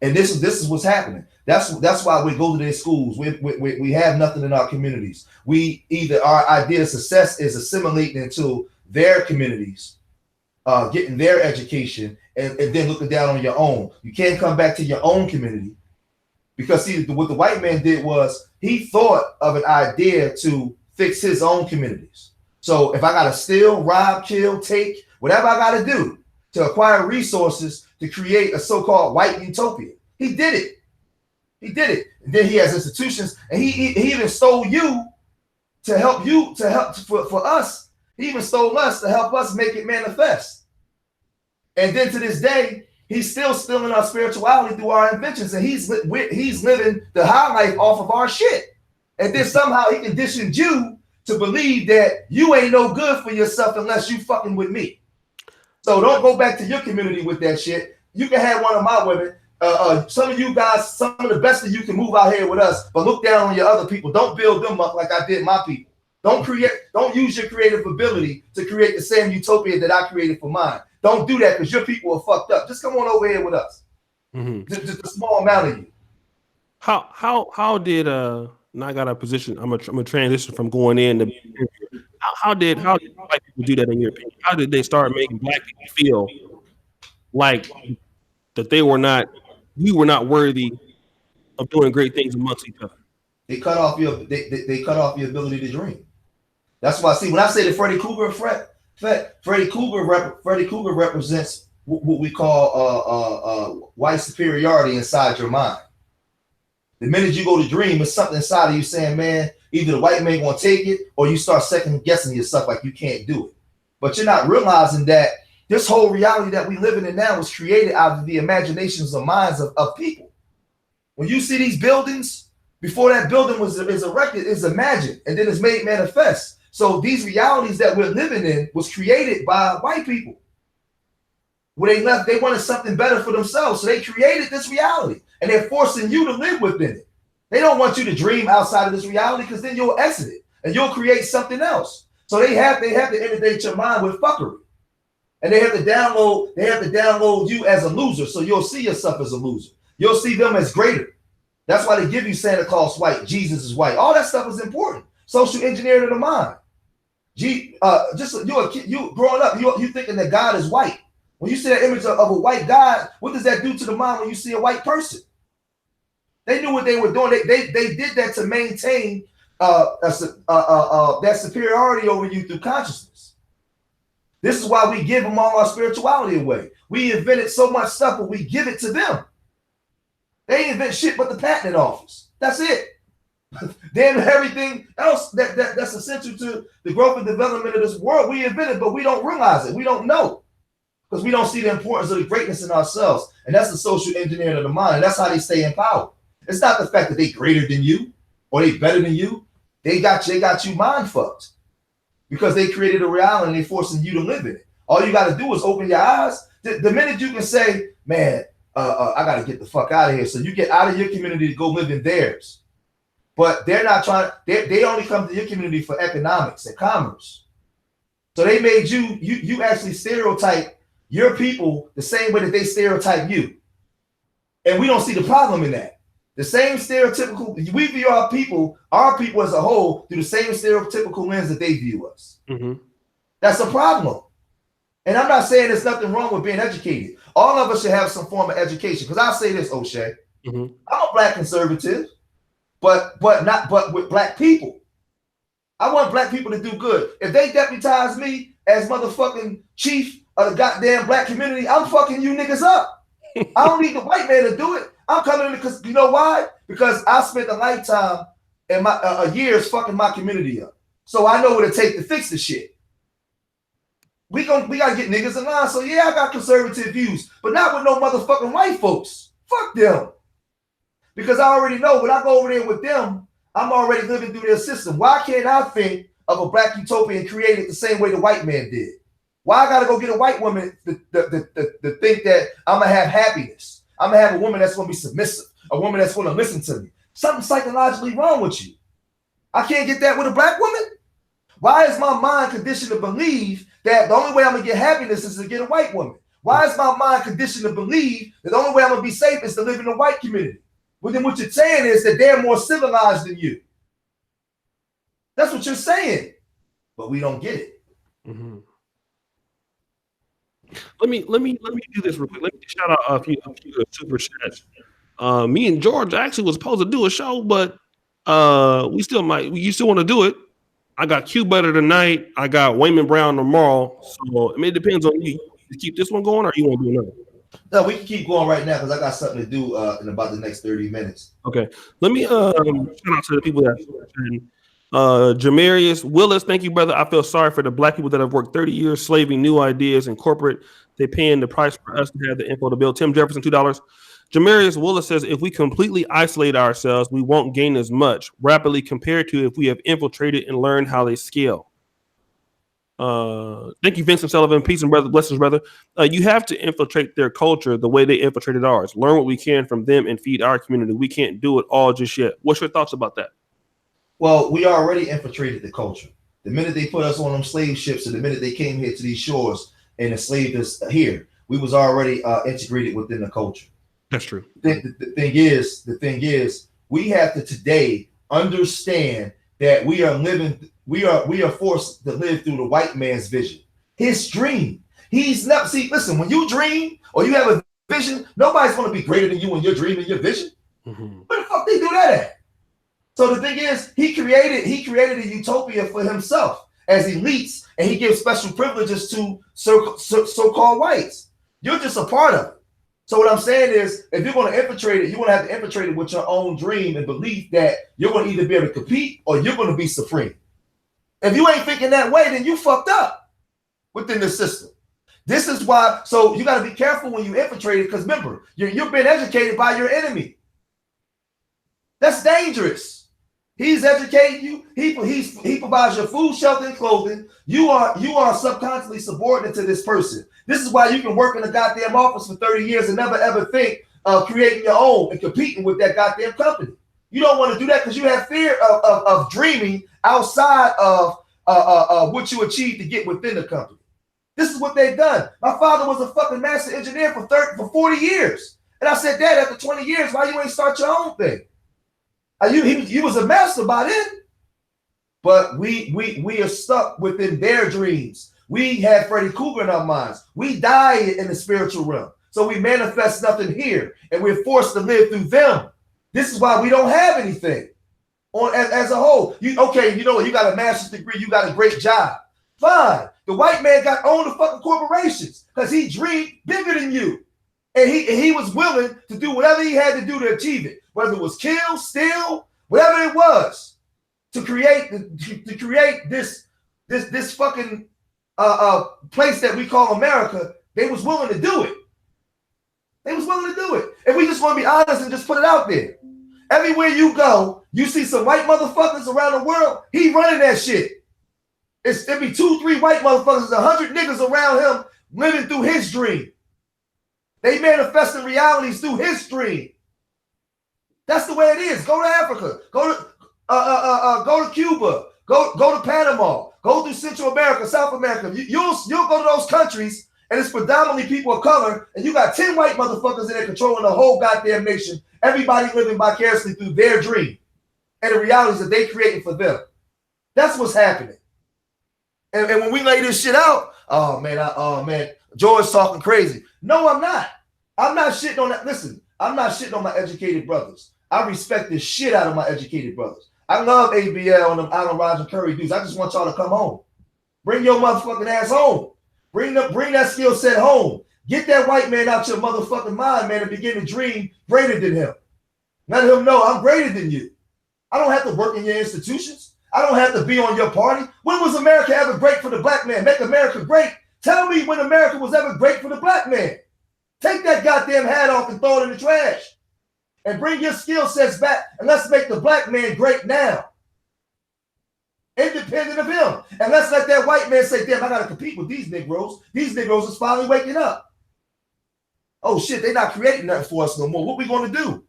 And this is what's happening. That's why we go to their schools. We have nothing in our communities. Our idea of success is assimilating into their communities, getting their education, and then looking down on your own. You can't come back to your own community, because see, what the white man did was he thought of an idea to fix his own communities. So if I gotta steal, rob, kill, take, whatever I gotta do to acquire resources to create a so-called white utopia, he did it. And then he has institutions, and he even stole you for us. He even stole us to help us make it manifest. And then to this day, he's still stealing our spirituality through our inventions, and he's living the high life off of our shit. And then somehow he conditioned you to believe that you ain't no good for yourself unless you fucking with me. So don't go back to your community with that shit. You can have one of my women. Some of you guys, some of the best of you can move out here with us, but look down on your other people. Don't build them up like I did my people. Don't use your creative ability to create the same utopia that I created for mine. Don't do that, because your people are fucked up. Just come on over here with us. Mm-hmm. Just a small amount of you.
How did and I got a position. I'm a transition from going in to how did white people do that in your opinion? How did they start making black people feel like that we were not worthy of doing great things amongst each other?
They cut off your ability to dream. That's why, see, when I say the Freddy Krueger Freddy Krueger represents what we call white superiority inside your mind. The minute you go to dream, it's something inside of you saying, man, either the white man gonna take it, or you start second guessing yourself like you can't do it. But you're not realizing that this whole reality that we living in now was created out of the imaginations and minds of people. When you see these buildings, before that building is erected, it's imagined, and then it's made manifest. So these realities that we're living in was created by white people. When they wanted something better for themselves, so they created this reality, and they're forcing you to live within it. They don't want you to dream outside of this reality, because then you'll exit it and you'll create something else. So they have to inundate your mind with fuckery, and they have to download you as a loser, so you'll see yourself as a loser. You'll see them as greater. That's why they give you Santa Claus white, Jesus is white. All that stuff is important. Social engineering of the mind. Just you growing up, you thinking that God is white. When you see that image of a white God, what does that do to the mind when you see a white person? They knew what they were doing. They did that to maintain that superiority over you through consciousness. This is why we give them all our spirituality away. We invented so much stuff, but we give it to them. They ain't invent shit but the patent office. That's it. Damn everything else that's essential to the growth and development of this world, we invented, but we don't realize it. We don't know. Because we don't see the importance of the greatness in ourselves. And that's the social engineering of the mind. And that's how they stay in power. It's not the fact that they greater than you or they better than you. They got you mind fucked. Because they created a reality and they forcing you to live in it. All you got to do is open your eyes. The minute you can say, man, I got to get the fuck out of here. So you get out of your community to go live in theirs. But they're not trying, they only come to your community for economics and commerce. So they made you actually stereotype your people the same way that they stereotype you. And we don't see the problem in that. The same stereotypical, we view our people as a whole through the same stereotypical lens that they view us. Mm-hmm. That's a problem. And I'm not saying there's nothing wrong with being educated. All of us should have some form of education. Because I'll say this, O'Shea. Mm-hmm. I'm a black conservative, but with black people. I want black people to do good. If they deputize me as motherfucking chief of the goddamn black community, I'm fucking you niggas up. I don't need the white man to do it. I'm coming in because you know why? Because I spent a lifetime and my years fucking my community up. So I know what it takes to fix the shit. We gotta get niggas in line. So yeah, I got conservative views, but not with no motherfucking white folks. Fuck them. Because I already know when I go over there with them, I'm already living through their system. Why can't I think of a black utopia and create it the same way the white man did? Why I gotta go get a white woman to think that I'm gonna have happiness? I'm gonna have a woman that's gonna be submissive, a woman that's gonna listen to me. Something psychologically wrong with you. I can't get that with a black woman. Why is my mind conditioned to believe that the only way I'm gonna get happiness is to get a white woman? Why is my mind conditioned to believe that the only way I'm gonna be safe is to live in a white community? Well, then what you're saying is that they're more civilized than you. That's what you're saying, but we don't get it.
Mm-hmm. Let me do this real quick. Let me shout out a few super chats. Me and George actually was supposed to do a show, but we still might. You still want to do it? I got Q Butter tonight. I got Wayman Brown tomorrow. So I mean, it depends on you. You keep this one going, or you want to do another?
No, we can keep going right now because I got something to do in about the next 30 minutes.
Okay. Let me shout out to the people that Jamarius Willis, thank you, brother. I feel sorry for the black people that have worked 30 years slaving new ideas in corporate. They're paying the price for us to have the info to build. Tim Jefferson, $2. Jamarius Willis says, if we completely isolate ourselves, we won't gain as much rapidly compared to if we have infiltrated and learned how they scale. Thank you, Vincent Sullivan. Peace and blessings, brother. You have to infiltrate their culture the way they infiltrated ours. Learn what we can from them and feed our community. We can't do it all just yet. What's your thoughts about that?
Well, we already infiltrated the culture. The minute they put us on them slave ships and the minute they came here to these shores and enslaved us here, we was already integrated within the culture.
That's true.
The thing is, we have to today understand that we are forced to live through the white man's vision, his dream. He's not, listen, when you dream or you have a vision, nobody's going to be greater than you when you're dreaming your vision. Mm-hmm. Where the fuck they do that at? So the thing is, he created a utopia for himself as elites, and he gives special privileges to so-called whites. You're just a part of it. So what I'm saying is, if you're going to infiltrate it, you're going to have to infiltrate it with your own dream and belief that you're going to either be able to compete or you're going to be supreme. If you ain't thinking that way, then you fucked up within the system. This is why, so you got to be careful when you infiltrate it, because remember, you've been educated by your enemy. That's dangerous. He's educating you. He provides your food, shelter, and clothing. You are subconsciously subordinate to this person. This is why you can work in a goddamn office for 30 years and never ever think of creating your own and competing with that goddamn company. You don't want to do that because you have fear of dreaming outside of what you achieve to get within the company. This is what they've done. My father was a fucking master engineer for 40 years. And I said, Dad, after 20 years, why you ain't start your own thing? He was a master by then, but we are stuck within their dreams. We have Freddy Krueger in our minds. We die in the spiritual realm, so we manifest nothing here, and we're forced to live through them. This is why we don't have anything as a whole. You know what? You got a master's degree. You got a great job. Fine. The white man got own the fucking corporations because he dreamed bigger than you. And he was willing to do whatever he had to do to achieve it, whether it was kill, steal, whatever it was, to create this fucking place that we call America. They was willing to do it. They was willing to do it. And we just want to be honest and just put it out there. Everywhere you go, you see some white motherfuckers around the world. He running that shit. There be 2, 3 white motherfuckers, 100 niggas around him living through his dream. They manifesting realities through his dream. That's the way it is. Go to Africa. Go to Cuba. Go to Panama. Go through Central America, South America. You'll go to those countries, and it's predominantly people of color, and you got 10 white motherfuckers in there controlling the whole goddamn nation. Everybody living vicariously through their dream and the realities that they created for them. That's what's happening. And when we lay this shit out, oh man, George's talking crazy. No, I'm not. I'm not shitting on that. Listen, I'm not shitting on my educated brothers. I respect the shit out of my educated brothers. I love ABL and them Allen Roger Curry dudes. I just want y'all to come home. Bring your motherfucking ass home. Bring that skill set home. Get that white man out your motherfucking mind, man, and begin to dream greater than him. Let him know I'm greater than you. I don't have to work in your institutions. I don't have to be on your party. When was America ever great for the black man? Make America great. Tell me when America was ever great for the black man. Take that goddamn hat off and throw it in the trash. And bring your skill sets back, and let's make the black man great now. Independent of him. And let's let that white man say, damn, I got to compete with these Negroes. These Negroes is finally waking up. Oh, shit, they're not creating nothing for us no more. What we going to do?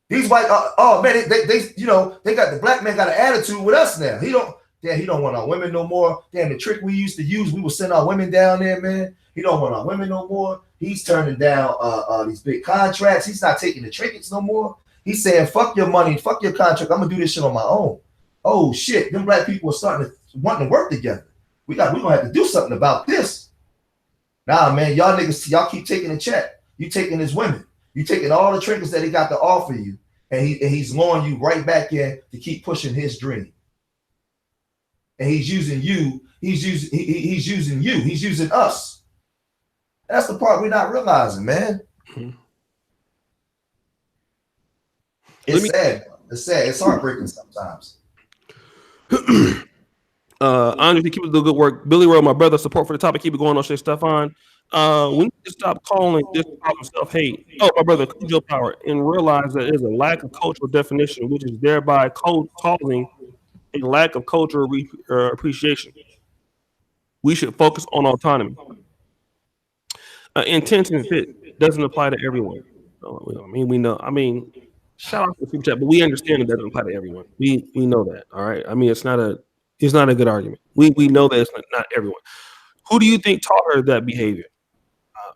These white, oh, man, they got the black man got an attitude with us now. He don't want our women no more. Damn, the trick we used to use, we would send our women down there, man. He don't want our women no more. He's turning down these big contracts. He's not taking the trinkets no more. He's saying, fuck your money, fuck your contract. I'm going to do this shit on my own. Oh, shit. Them black people are starting to wanting to work together. We're going to have to do something about this. Nah, man, y'all niggas, y'all keep taking a check. You taking his women. You taking all the trinkets that he got to offer you. And he's luring you right back in to keep pushing his dream. And he's using you. He's using you. He's using us. That's the part we're not realizing, man. Mm-hmm. It's sad. It's sad. It's heartbreaking sometimes.
Andre, keep up the good work. Billy Rowe, my brother, support for the topic. Keep it going on, Stefan. We need to stop calling this problem self-hate. Oh, my brother, Joe Power, and realize that there's a lack of cultural definition, which is thereby causing a lack of cultural appreciation. We should focus on autonomy. Intent and fit doesn't apply to everyone. We know. I mean, shout out to the super chat, but we understand it doesn't apply to everyone. We know that. All right. I mean, it's not a good argument. We know that it's not everyone. Who do you think taught her that behavior?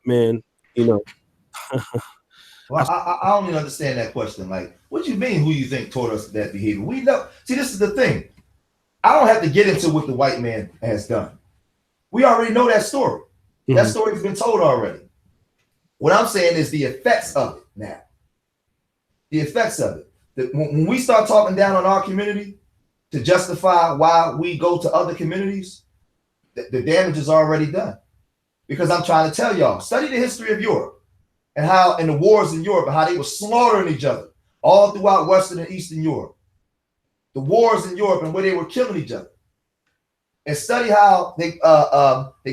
Man,
Well, I don't even understand that question. Like, what do you mean? Who you think taught us that behavior? We know. See, this is the thing. I don't have to get into what the white man has done. We already know that story. Mm-hmm. That story's been told already. What I'm saying is the effects of it now. The effects of it. When we start talking down on our community to justify why we go to other communities, the damage is already done. Because I'm trying to tell y'all, study the history of Europe and the wars in Europe and how they were slaughtering each other all throughout Western and Eastern Europe. The wars in Europe and where they were killing each other. And study how they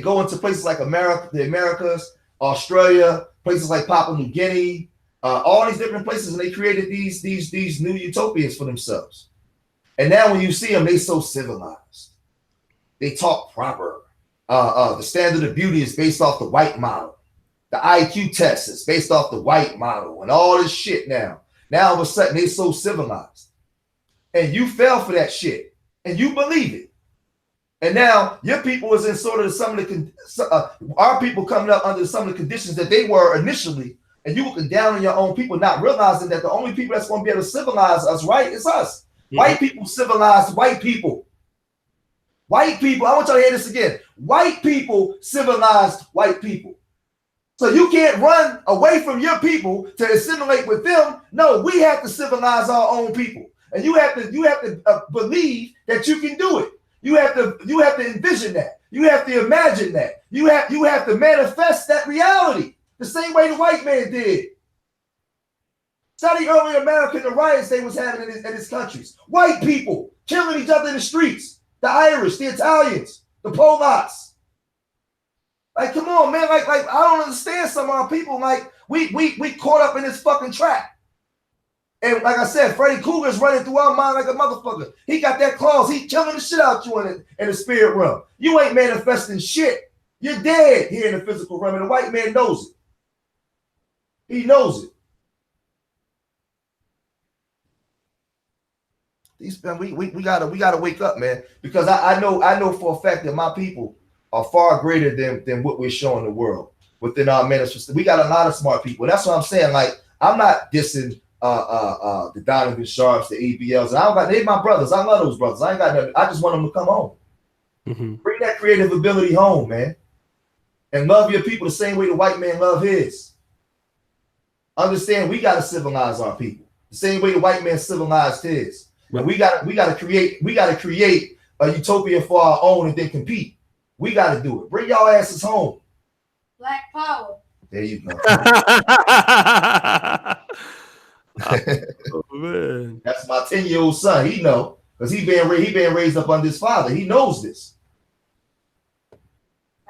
go into places like America, the Americas, Australia, places like Papua New Guinea, all these different places, and they created these new utopias for themselves. And now when you see them, they so civilized. They talk proper. The standard of beauty is based off the white model. The IQ test is based off the white model and all this shit now. Now all of a sudden they so civilized. And you fell for that shit. And you believe it. And now your people is in sort of our people coming up under some of the conditions that they were initially. And you looking down on your own people, not realizing that the only people that's going to be able to civilize us, right, is us. Mm-hmm. White people civilize white people. White people, I want y'all to hear this again. White people civilized white people. So you can't run away from your people to assimilate with them. No, we have to civilize our own people. And you have to believe that you can do it. You have to envision that. You have to imagine that. You have to manifest that reality The same way the white man did. Study early America, the riots they was having in his countries. White people killing each other in the streets. The Irish, the Italians, the Polacks. Like, come on, man. Like, I don't understand some of our people. Like, we caught up in this fucking trap. And like I said, Freddy Krueger's running through our mind like a motherfucker. He got that claws. He killing the shit out you in the spirit realm. You ain't manifesting shit. You're dead here in the physical realm, and the white man knows it. He knows it. We gotta wake up, man, because I know for a fact that my people are far greater than what we're showing the world within our ministry. We got a lot of smart people. That's what I'm saying. Like, I'm not dissing the Donovan Sharps, the ABLs, and I don't got they my brothers. I love those brothers. I ain't got nothing. I just want them to come home. Bring that creative ability home, man, and love your people the same way the white man love his. Understand, we gotta civilize our people the same way the white man civilized his. And we gotta create a utopia for our own and then compete. We gotta do it. Bring y'all asses home.
Black power.
There you go.
Oh, man.
That's my 10-year-old son. He know, because he been raised up under his father. He knows this.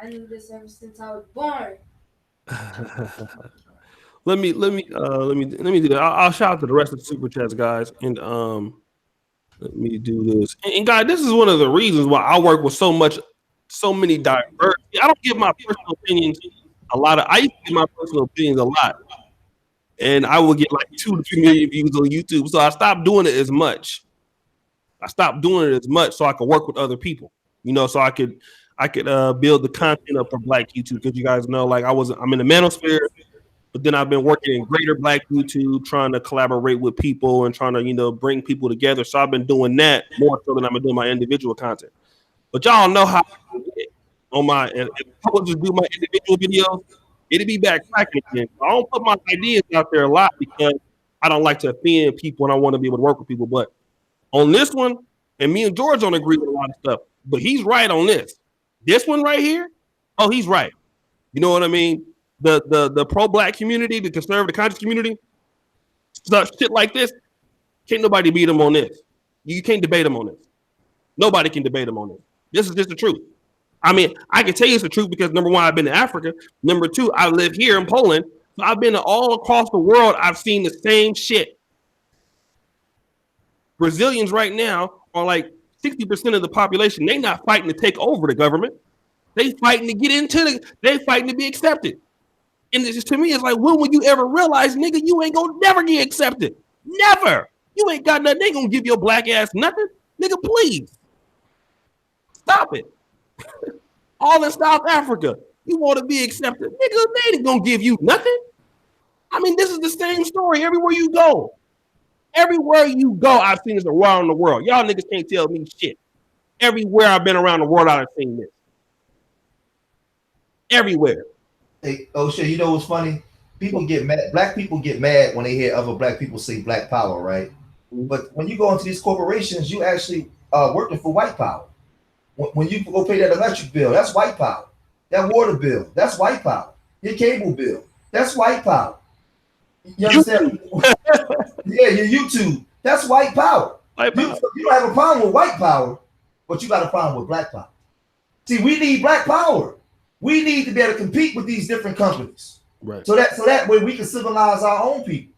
I knew this ever since I was born.
Let me do that. I'll shout out to the rest of the super chats, guys, and let me do this. And guys, this is one of the reasons why I work with so many diverse. I don't give my personal opinions a lot of. I used to give my personal opinions a lot, and I will get like 2 to 3 million views on YouTube. So I stopped doing it as much. So I could work with other people, so I could build the content up for Black YouTube, because you guys know, like, I'm in the manosphere, but then I've been working in greater Black YouTube, trying to collaborate with people and trying to, bring people together. So I've been doing that more so than I've been doing my individual content. But y'all know how on my, if I would just do my individual videos, it'd be backtracking again. I don't put my ideas out there a lot because I don't like to offend people and I want to be able to work with people. But on this one, and me and George don't agree with a lot of stuff, but he's right on this. This one right here, oh, he's right. You know what I mean? The pro-Black community, the conservative conscious community, stuff shit like this, can't nobody beat them on this. You can't debate them on this. Nobody can debate them on this. This is just the truth. I mean, I can tell you it's the truth because, number one, I've been to Africa. Number two, I live here in Poland. So I've been to all across the world. I've seen the same shit. Brazilians right now are like 60% of the population. They're not fighting to take over the government. They fighting to get they fighting to be accepted. And it's just, to me, it's like, when will you ever realize, nigga, you ain't gonna never get accepted? Never. You ain't got nothing. They ain't gonna give your black ass nothing. Nigga, please. Stop it. All in South Africa, you want to be accepted. Nigga, they ain't gonna give you nothing. I mean, this is the same story everywhere you go. Everywhere you go, I've seen this around the world. Y'all niggas can't tell me shit. Everywhere I've been around the world, I've seen this. Everywhere.
Hey, oh shit, you know what's funny? People get mad. Black people get mad when they hear other black people say black power, right? But when you go into these corporations, you actually working for white power. When you go pay that electric bill, that's white power. That water bill, that's white power. Your cable bill, that's white power. You understand? Yeah, your YouTube, that's white power. You don't have a problem with white power, but you got a problem with black power. See, we need black power. We need to be able to compete with these different companies.
Right.
So that way we can civilize our own people.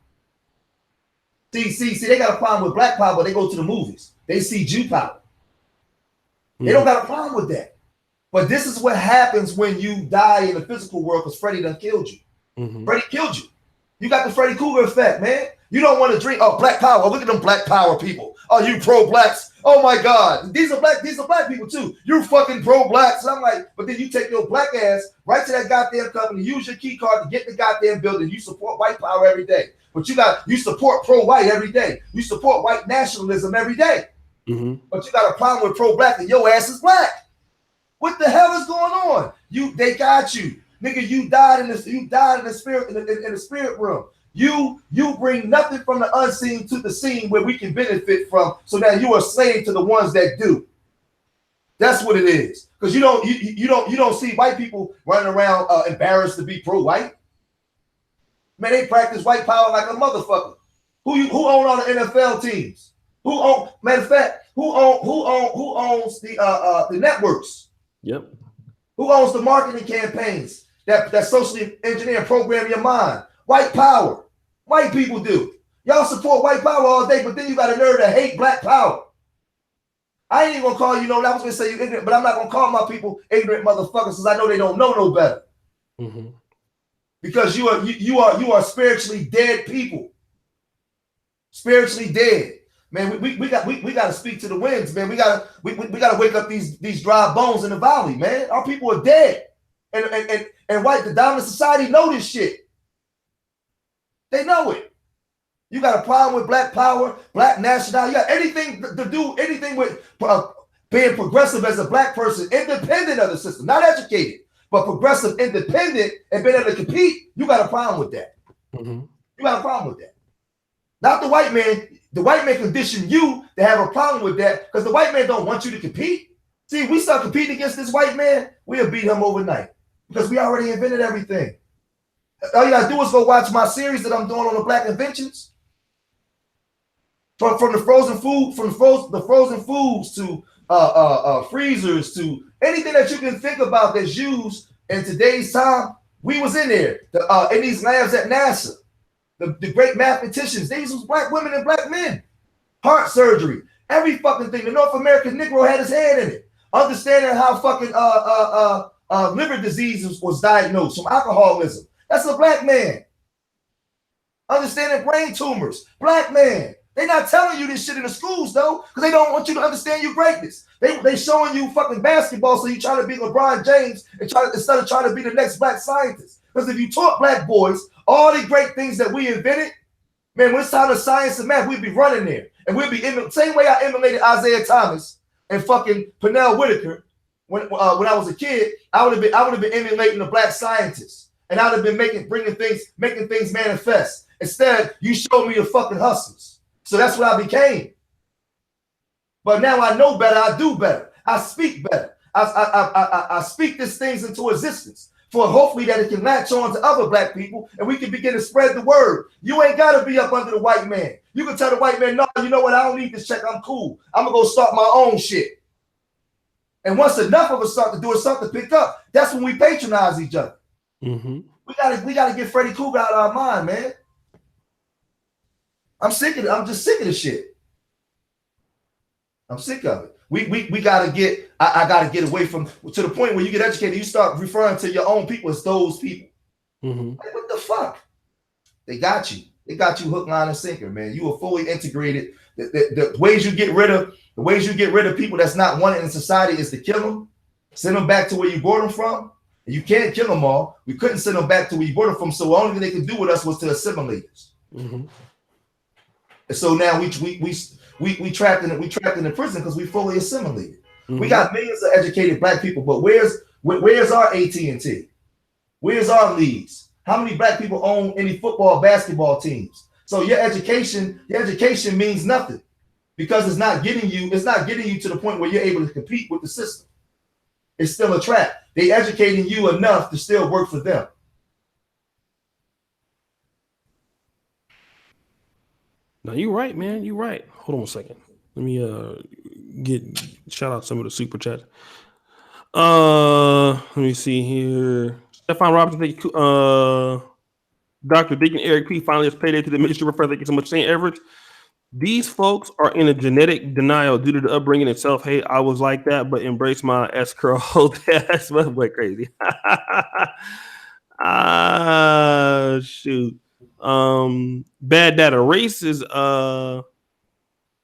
See, they got a problem with black power, but they go to the movies. They see Jew power. They don't got a problem with that. But this is what happens when you die in the physical world, because Freddy done killed you. Freddy killed you. You got the Freddy Krueger effect, man. You don't want to drink. Oh, black power. Oh, look at them black power people. Oh, you pro-blacks. Oh my God. These are black people too. You fucking pro-blacks. I'm like, but then you take your black ass right to that goddamn company, use your key card to get the goddamn building. You support white power every day. But you support pro-white every day. You support white nationalism every day. But you got a problem with pro-black and your ass is black. What the hell is going on? They got you. Nigga, you died in the spirit in the spirit realm. You bring nothing from the unseen to the seen where we can benefit from. So now you are slave to the ones that do. That's what it is. Because you don't see white people running around embarrassed to be pro-white. Man, they practice white power like a motherfucker. Who own all the NFL teams? Who own? Matter of fact, who owns the networks?
Yep.
Who owns the marketing campaigns that socially engineer and program your mind? White power. White people do. Y'all support white power all day, but then you got a nerve to hate black power. I ain't even gonna call you I was gonna say you ignorant, but I'm not gonna call my people ignorant motherfuckers because I know they don't know no better.
Mm-hmm. Because
you are spiritually dead people. Spiritually dead. Man, we got to speak to the winds, man. We gotta wake up these dry bones in the valley, man. Our people are dead. And white, the dominant society know this shit. They know it. You got a problem with black power, black nationality. You got anything to do anything with being progressive as a black person, independent of the system, not educated, but progressive, independent, and being able to compete. You got a problem with that.
Mm-hmm.
You got a problem with that. Not the white man. The white man conditioned you to have a problem with that because the white man don't want you to compete. See, if we start competing against this white man, we'll beat him overnight because we already invented everything. All you gotta do is go watch my series that I'm doing on the black inventions. From the frozen food, the frozen foods to freezers to anything that you can think about that's used in today's time, we was in there. In these labs at NASA. The great mathematicians, these was black women and black men. Heart surgery, every fucking thing. The North American Negro had his hand in it. Understanding how fucking liver disease was diagnosed from alcoholism. That's a black man. Understanding brain tumors, black man. They're not telling you this shit in the schools though, because they don't want you to understand your greatness. They showing you fucking basketball, so you try to be LeBron James instead of trying to be the next black scientist. Because if you taught black boys all the great things that we invented, man, when it's time to science and math, we'd be running there. And we'd be same way I emulated Isaiah Thomas and fucking Pernell Whitaker when I was a kid. I would have been emulating the black scientists, and I would have been making things manifest. Instead, you showed me the fucking hustlers. So that's what I became. But now I know better. I do better. I speak better. I speak these things into existence for hopefully that it can latch on to other black people and we can begin to spread the word. You ain't got to be up under the white man. You can tell the white man, no, you know what? I don't need this check. I'm cool. I'm going to go start my own shit. And once enough of us start to do it, start to pick up, that's when we patronize each other.
Mm-hmm.
We gotta get Freddy Krueger out of our mind, man. I'm sick of it. I'm just sick of the shit. I'm sick of it. We gotta get. I gotta get away from to the point where you get educated. You start referring to your own people as those people.
Mm-hmm.
Like, what the fuck? They got you. They got you hook, line, and sinker, man. You are fully integrated. The ways you get rid of people that's not wanted in society is to kill them, send them back to where you brought them from. And you can't kill them all. We couldn't send them back to where you brought them from. So the only thing they could do with us was to assimilate us.
Mm-hmm.
And so now we trapped in the prison because we fully assimilated.
Mm-hmm.
We got millions of educated black people, but where's our AT&T? Where's our leagues? How many black people own any football, basketball teams? So your education means nothing because it's not getting you to the point where you're able to compete with the system. It's still a trap. They educating you enough to still work for them.
No, you're right, man. You're right. Hold on a second. Let me shout out some of the super chats. Let me see here. Stefan Robinson, thank you. Dr. Deacon Eric P. finally has paid it to the ministry refer. Thank you so much, St. Everett. These folks are in a genetic denial due to the upbringing and self-hate. I was like that, but embrace my S-curl. That's what crazy. Shoot. Bad data. Race is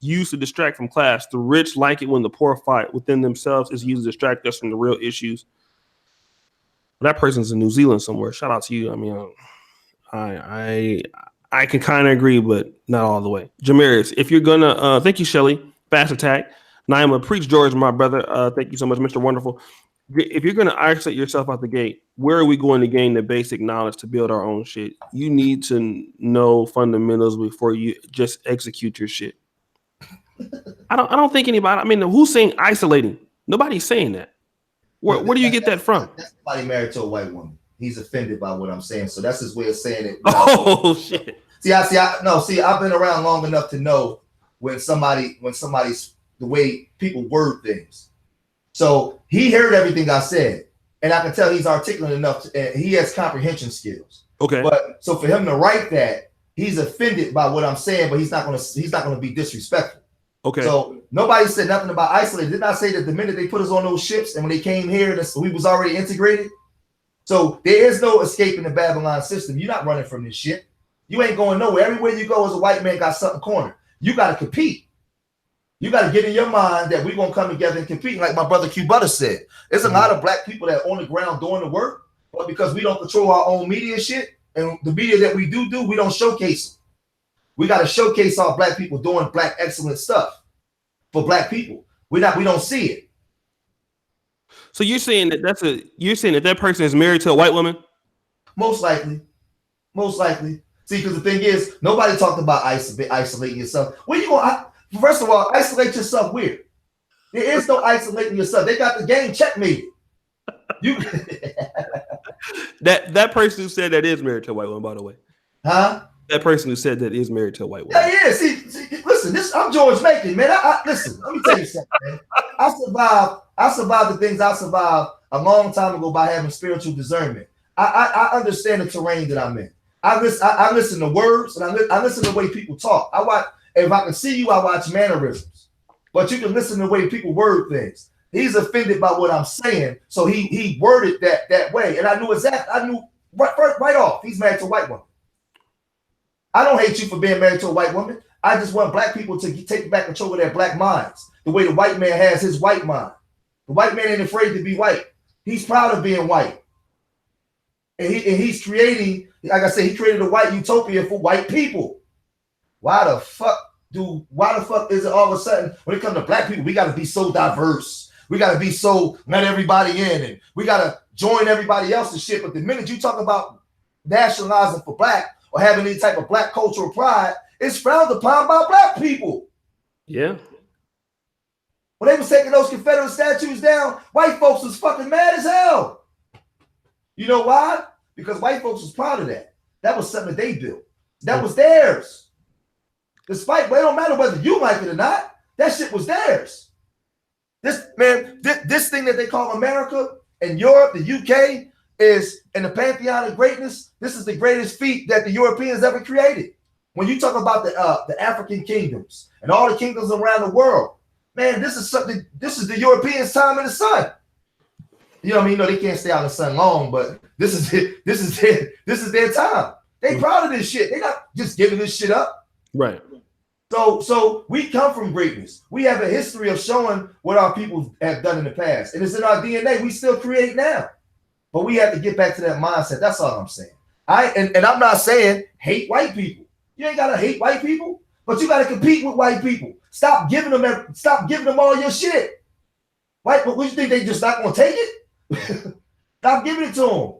used to distract from class. The rich like it when the poor fight within themselves is used to distract us from the real issues. That person's in New Zealand somewhere. Shout out to you. I mean, I can kind of agree, but not all the way. Jamaris, if you're gonna thank you, Shelly. Fast attack. Naima, preach George, my brother. Thank you so much, Mr. Wonderful. If you're gonna isolate yourself out the gate, where are we going to gain the basic knowledge to build our own shit? You need to know fundamentals before you just execute your shit. I don't think anybody. I mean, who's saying isolating? Nobody's saying that. Where do you get that from?
That's somebody married to a white woman. He's offended by what I'm saying. So that's his way of saying it.
Oh shit.
I've been around long enough to know when somebody's the way people word things. So he heard everything I said, and I can tell he's articulate enough. He has comprehension skills.
Okay.
But so for him to write that, he's offended by what I'm saying, but he's not gonna be disrespectful.
Okay.
So nobody said nothing about isolated. Did not say that the minute they put us on those ships and when they came here, we was already integrated. So there is no escaping the Babylon system. You're not running from this shit. You ain't going nowhere. Everywhere you go as a white man got something cornered. You got to compete. You got to get in your mind that we're going to come together and compete. Like my brother Q Butter said, there's a lot of black people that are on the ground doing the work, but because we don't control our own media shit, and the media that we do, we don't showcase them. We got to showcase our black people doing black excellent stuff for black people. We don't see it.
So you're saying that person is married to a white woman?
Most likely. See, because the thing is, nobody talked about isolating yourself. Where you going? First of all, isolate yourself where? There is no isolating yourself. They got the game checkmated. You
that person who said that is married to a white woman, by the way.
Huh?
That person who said that is married to a white woman.
Yeah. See, listen, I'm George Macon, man. Listen, let me tell you something, man. I survived the things I survived a long time ago by having spiritual discernment. I understand the terrain that I'm in. I listen to words and I listen to the way people talk. I watch. If I can see you, I watch mannerisms. But you can listen to the way people word things. He's offended by what I'm saying, so he worded that way, and I knew right off he's married to a white woman. I don't hate you for being married to a white woman. I just want black people to take back control of their black minds, the way the white man has his white mind. The white man ain't afraid to be white. He's proud of being white, and he's creating, like I said, he created a white utopia for white people. Why the fuck is it all of a sudden when it comes to black people, we got to be so diverse? We got to be so let everybody in, and we got to join everybody else's shit. But the minute you talk about nationalizing for black or having any type of black cultural pride, it's frowned upon by black people.
Yeah.
When they was taking those Confederate statues down, white folks was fucking mad as hell. You know why? Because white folks was proud of that. That was something that they built. That was theirs. Despite, well, it don't matter whether you like it or not. That shit was theirs. This thing that they call America and Europe, the UK, is in the pantheon of greatness. This is the greatest feat that the Europeans ever created. When you talk about the African kingdoms and all the kingdoms around the world, man, this is the Europeans' time in the sun. You know what I mean? They can't stay out in the sun long, but this is their time. They proud of this shit. They're not just giving this shit up.
Right.
So we come from greatness. We have a history of showing what our people have done in the past. And it's in our DNA. We still create now. But we have to get back to that mindset. That's all I'm saying. And I'm not saying hate white people. You ain't gotta hate white people, but you gotta compete with white people. Stop giving them all your shit. White, but what you think they just not gonna take it? Stop giving it to them.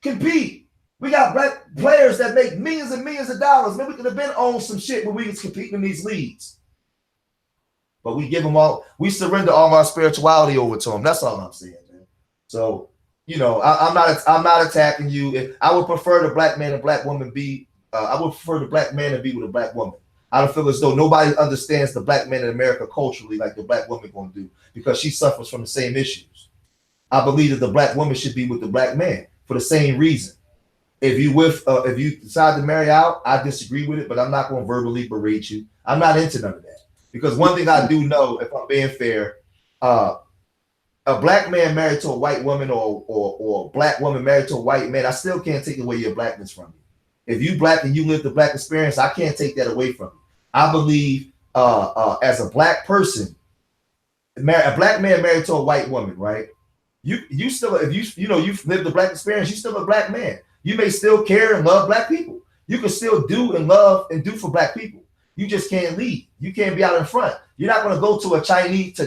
Compete. We got black players that make millions and millions of dollars. Man, we could have been on some shit when we was competing in these leagues. But we we surrender all our spirituality over to them. That's all I'm saying, man. So, I'm not attacking you. I would prefer the black man and black woman be, I would prefer the black man to be with a black woman. I don't feel as though nobody understands the black man in America culturally like the black woman gonna do, because she suffers from the same issues. I believe that the black woman should be with the black man for the same reason. If you decide to marry out, I disagree with it, but I'm not going to verbally berate you. I'm not into none of that, because one thing I do know, if I'm being fair, a black man married to a white woman or a black woman married to a white man, I still can't take away your blackness from you. If you black and you live the black experience, I can't take that away from you. I believe as a black person, a black man married to a white woman, right? You still, if you've lived the black experience, you still a black man. You may still care and love black people. You can still do and love and do for black people. You just can't lead. You can't be out in front. You're not going to go to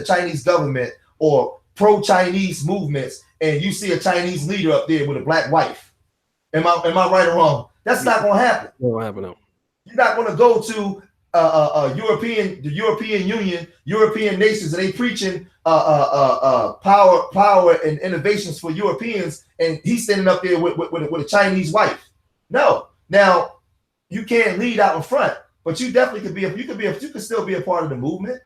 Chinese government or pro-Chinese movements and you see a Chinese leader up there with a black wife. Am I right or wrong? That's not going to happen.
It won't happen. No.
You're not going to go to the European Union, European nations, and they preaching power and innovations for Europeans, and he's standing up there with a Chinese wife. No, now you can't lead out in front, but you definitely could be. You could still be a part of the movement.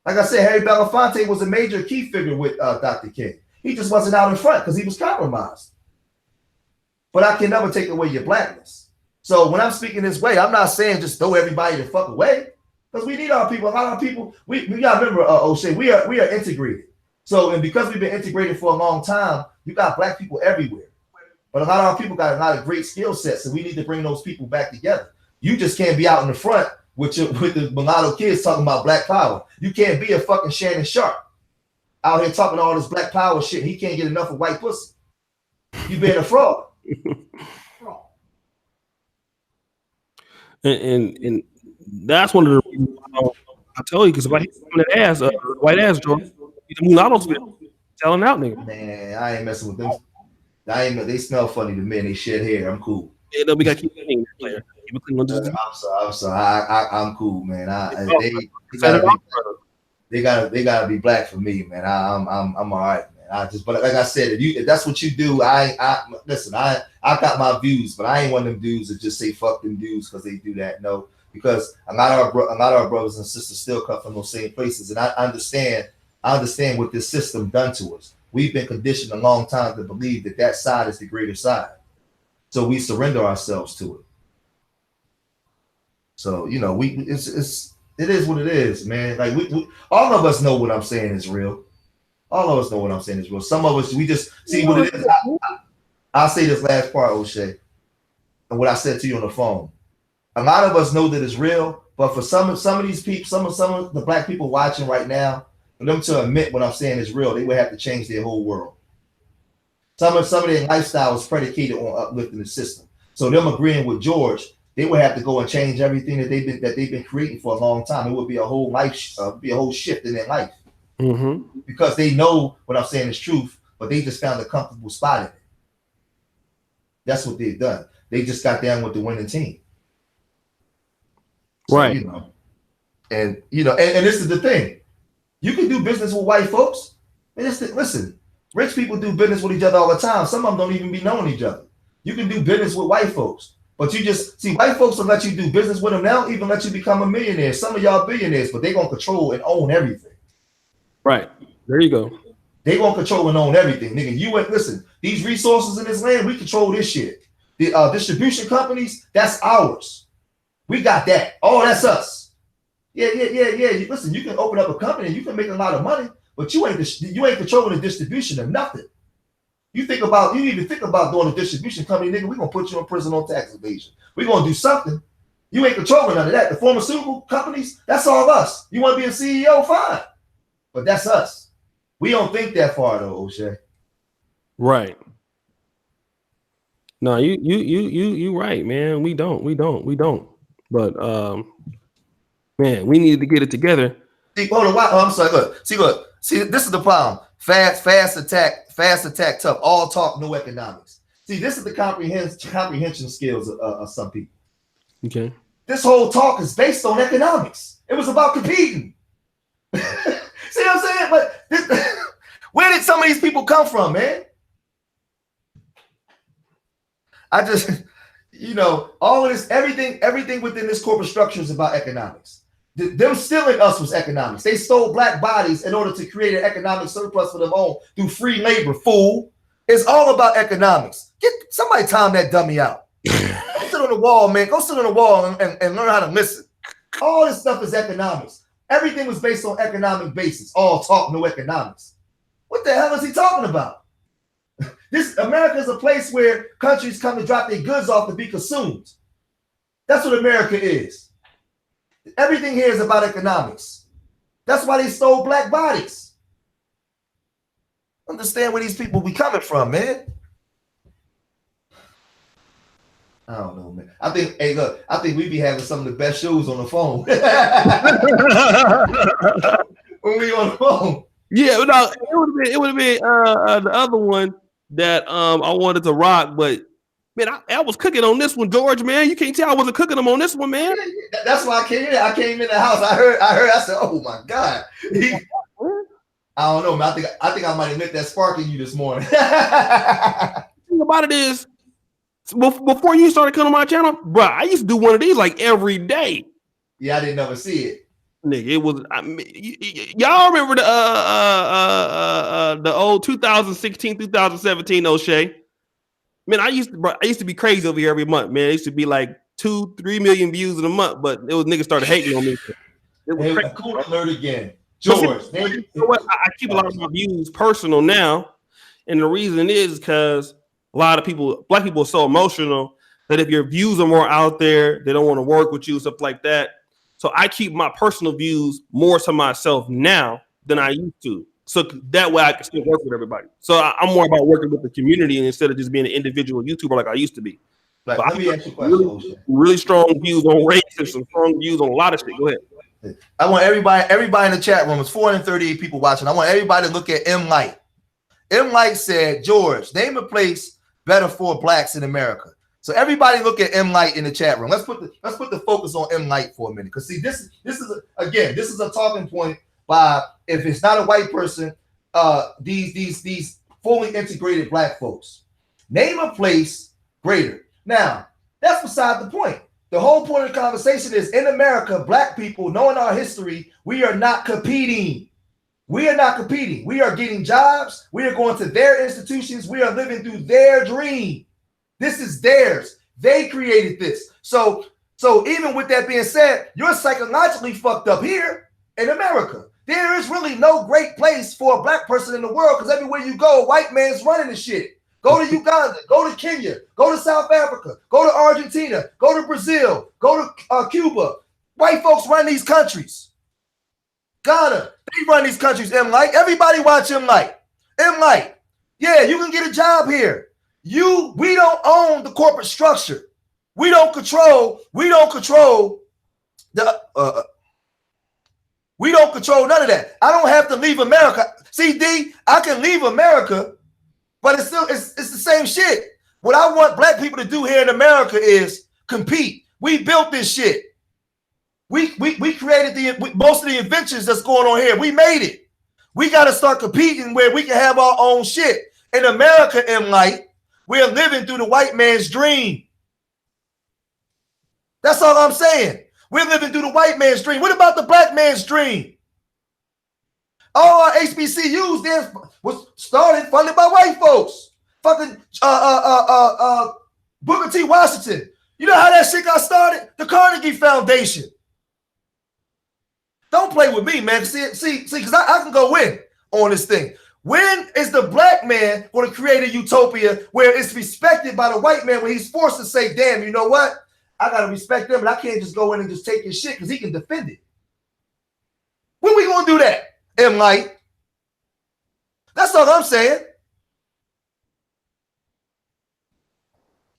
Like I said, Harry Belafonte was a major key figure with Dr. King. He just wasn't out in front because he was compromised. But I can never take away your blackness. So when I'm speaking this way, I'm not saying just throw everybody the fuck away, because we need our people. A lot of people, we gotta remember, O'Shea, we are integrated. So, and because we've been integrated for a long time, you got black people everywhere. But a lot of our people got a lot of great skill sets, and we need to bring those people back together. You just can't be out in the front with the mulatto kids talking about black power. You can't be a fucking Shannon Sharp out here talking all this black power shit. He can't get enough of white pussy. You being a fraud.
And that's one of the reasons I tell you, because if I hit someone that ass, white ass joint, the mulattoes telling out, nigga.
Man, I ain't messing with them. They smell funny to me and they shed hair. I'm cool.
Yeah, no, we gotta keep clean, player.
I'm sorry. I'm cool, man. They gotta be black for me, man. I'm all right, man. But like I said, if that's what you do, listen. I got my views, but I ain't one of them dudes that just say fuck them dudes because they do that. No, because a lot of our brothers and sisters still come from those same places, and I understand what this system done to us. We've been conditioned a long time to believe that side is the greater side, so we surrender ourselves to it. So it is what it is, man. Like we all of us know what I'm saying is real. All of us know what I'm saying is real. Some of us, we just see what it is. I'll say this last part, O'Shea, and what I said to you on the phone. A lot of us know that it's real, but for some of these people, some of the black people watching right now, for them to admit what I'm saying is real, they would have to change their whole world. Some of their lifestyle is predicated on uplifting the system. So them agreeing with George, they would have to go and change everything that they've been creating for a long time. It would be a whole shift in their life. Mm-hmm. Because they know what I'm saying is truth, but they just found a comfortable spot in it. That's what they've done. They just got down with the winning team. So,
right.
And this is the thing. You can do business with white folks. And listen, rich people do business with each other all the time. Some of them don't even be knowing each other. You can do business with white folks. But you just see white folks will let you do business with them now, even let you become a millionaire. Some of y'all billionaires, but they're gonna control and own everything.
Right. There you go.
They gonna control and own everything. Nigga, listen, these resources in this land, we control this shit. The distribution companies, that's ours. We got that. Oh, that's us. Yeah. Listen, you can open up a company and you can make a lot of money, but you ain't controlling the distribution of nothing. You even think about doing a distribution company, nigga, we're gonna put you in prison on tax evasion. We're gonna do something. You ain't controlling none of that. The pharmaceutical companies, that's all of us. You want to be a CEO, fine. But that's us. We don't think that far though, O'Shea.
Right. No, you right, man. We don't. But man, we needed to get it together.
See, hold on. I'm sorry. Look. See, this is the problem. Fast attack, tough. All talk, no economics. See, this is the comprehension skills of some people.
Okay.
This whole talk is based on economics. It was about competing. See what I'm saying? But where did some of these people come from, man? I just, all of this, everything within this corporate structure is about economics. Them stealing us was economics. They stole black bodies in order to create an economic surplus for them own through free labor, fool. It's all about economics. Somebody time that dummy out. Go sit on the wall, man. Go sit on the wall and learn how to listen. All this stuff is economics. Everything was based on economic basis. All talk, no economics. What the hell is he talking about? America is a place where countries come to drop their goods off to be consumed. That's what America is. Everything here is about economics. That's why they stole black bodies. Understand where these people be coming from, man. I don't know, man. I think we be having some of the best shows on the phone. When we on the phone.
Yeah, no, it would have been the other one that I wanted to rock, but Man, I was cooking on this one, George, man. You can't tell I wasn't cooking them on this one, man.
That's why I came in. I came in the house. I heard. I said, "Oh my God." I don't know, man. I think I might have lit that spark in you this morning.
The thing about it is, before you started coming on my channel, bro, I used to do one of these like every day.
Yeah, I didn't ever see it.
Nigga, it was. Y'all remember the old 2016, 2017 O'Shea? Man, I used to be crazy over here every month, man. It used to be like 2-3 million views in a month, but it was niggas started hating on me. It was crazy.
Cool alert again. George,
you know what? I keep a lot of my views personal now, and the reason is because a lot of people, black people, are so emotional that if your views are more out there, they don't want to work with you, stuff like that. So I keep my personal views more to myself now than I used to. So that way I can still work with everybody. So I'm more about working with the community instead of just being an individual YouTuber like I used to be.
Like, let me ask you a question.
Really strong views on race and some strong views on a lot of shit. Go ahead.
I want everybody in the chat room. It's 438 people watching. I want everybody to look at M. Light. M. Light said, George, name a place better for blacks in America. So everybody look at M. Light in the chat room. Let's put the focus on M. Light for a minute. Because see, this is a talking point by, if it's not a white person, these fully integrated black folks. Name a place greater. Now, that's beside the point. The whole point of the conversation is, in America, black people, knowing our history, we are not competing. We are not competing. We are getting jobs. We are going to their institutions. We are living through their dream. This is theirs. They created this. So even with that being said, you're psychologically fucked up here in America. There is really no great place for a black person in the world, because everywhere you go, a white man's running the shit. Go to Uganda, go to Kenya, go to South Africa, go to Argentina, go to Brazil, go to Cuba. White folks run these countries. Ghana, they run these countries, M. Light. Everybody watch M. Light. M. Light. Yeah, you can get a job here. We don't own the corporate structure. We don't control the we don't control none of that. I don't have to leave America. See, D, I can leave America, but it's the same shit. What I want black people to do here in America is compete. We built this shit. We created most of the inventions that's going on here. We made it. We got to start competing where we can have our own shit. In America, M. Light, we're living through the white man's dream. That's all I'm saying. We're living through the white man's dream. What about the black man's dream? All our HBCUs there was funded by white folks. Fucking Booker T. Washington. You know how that shit got started? The Carnegie Foundation. Don't play with me, man. See, because I can go in on this thing. When is the black man going to create a utopia where it's respected by the white man, when he's forced to say, damn, you know what? I got to respect him, but I can't just go in and just take his shit because he can defend it. When we going to do that, M. Light? That's all I'm saying.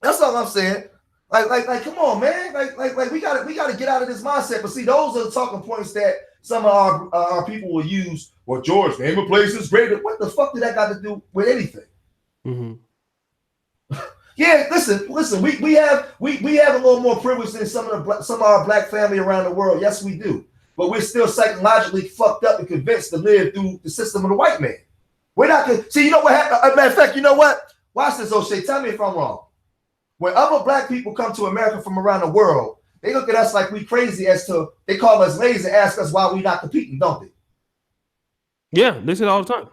That's all I'm saying. Like, come on, man. Like, we gotta get out of this mindset. But see, those are the talking points that some of our people will use. Well, George, name a place is greater. What the fuck did that got to do with anything? Mm-hmm. Yeah, listen. We have a little more privilege than some of our black family around the world. Yes, we do. But we're still psychologically fucked up and convinced to live through the system of the white man. We're not. See, you know what happened? As a matter of fact, you know what? Watch this, O'Shea. Tell me if I'm wrong. When other black people come to America from around the world, they look at us like we crazy they call us lazy and ask us why we not competing, don't they?
Yeah, they say it all the time.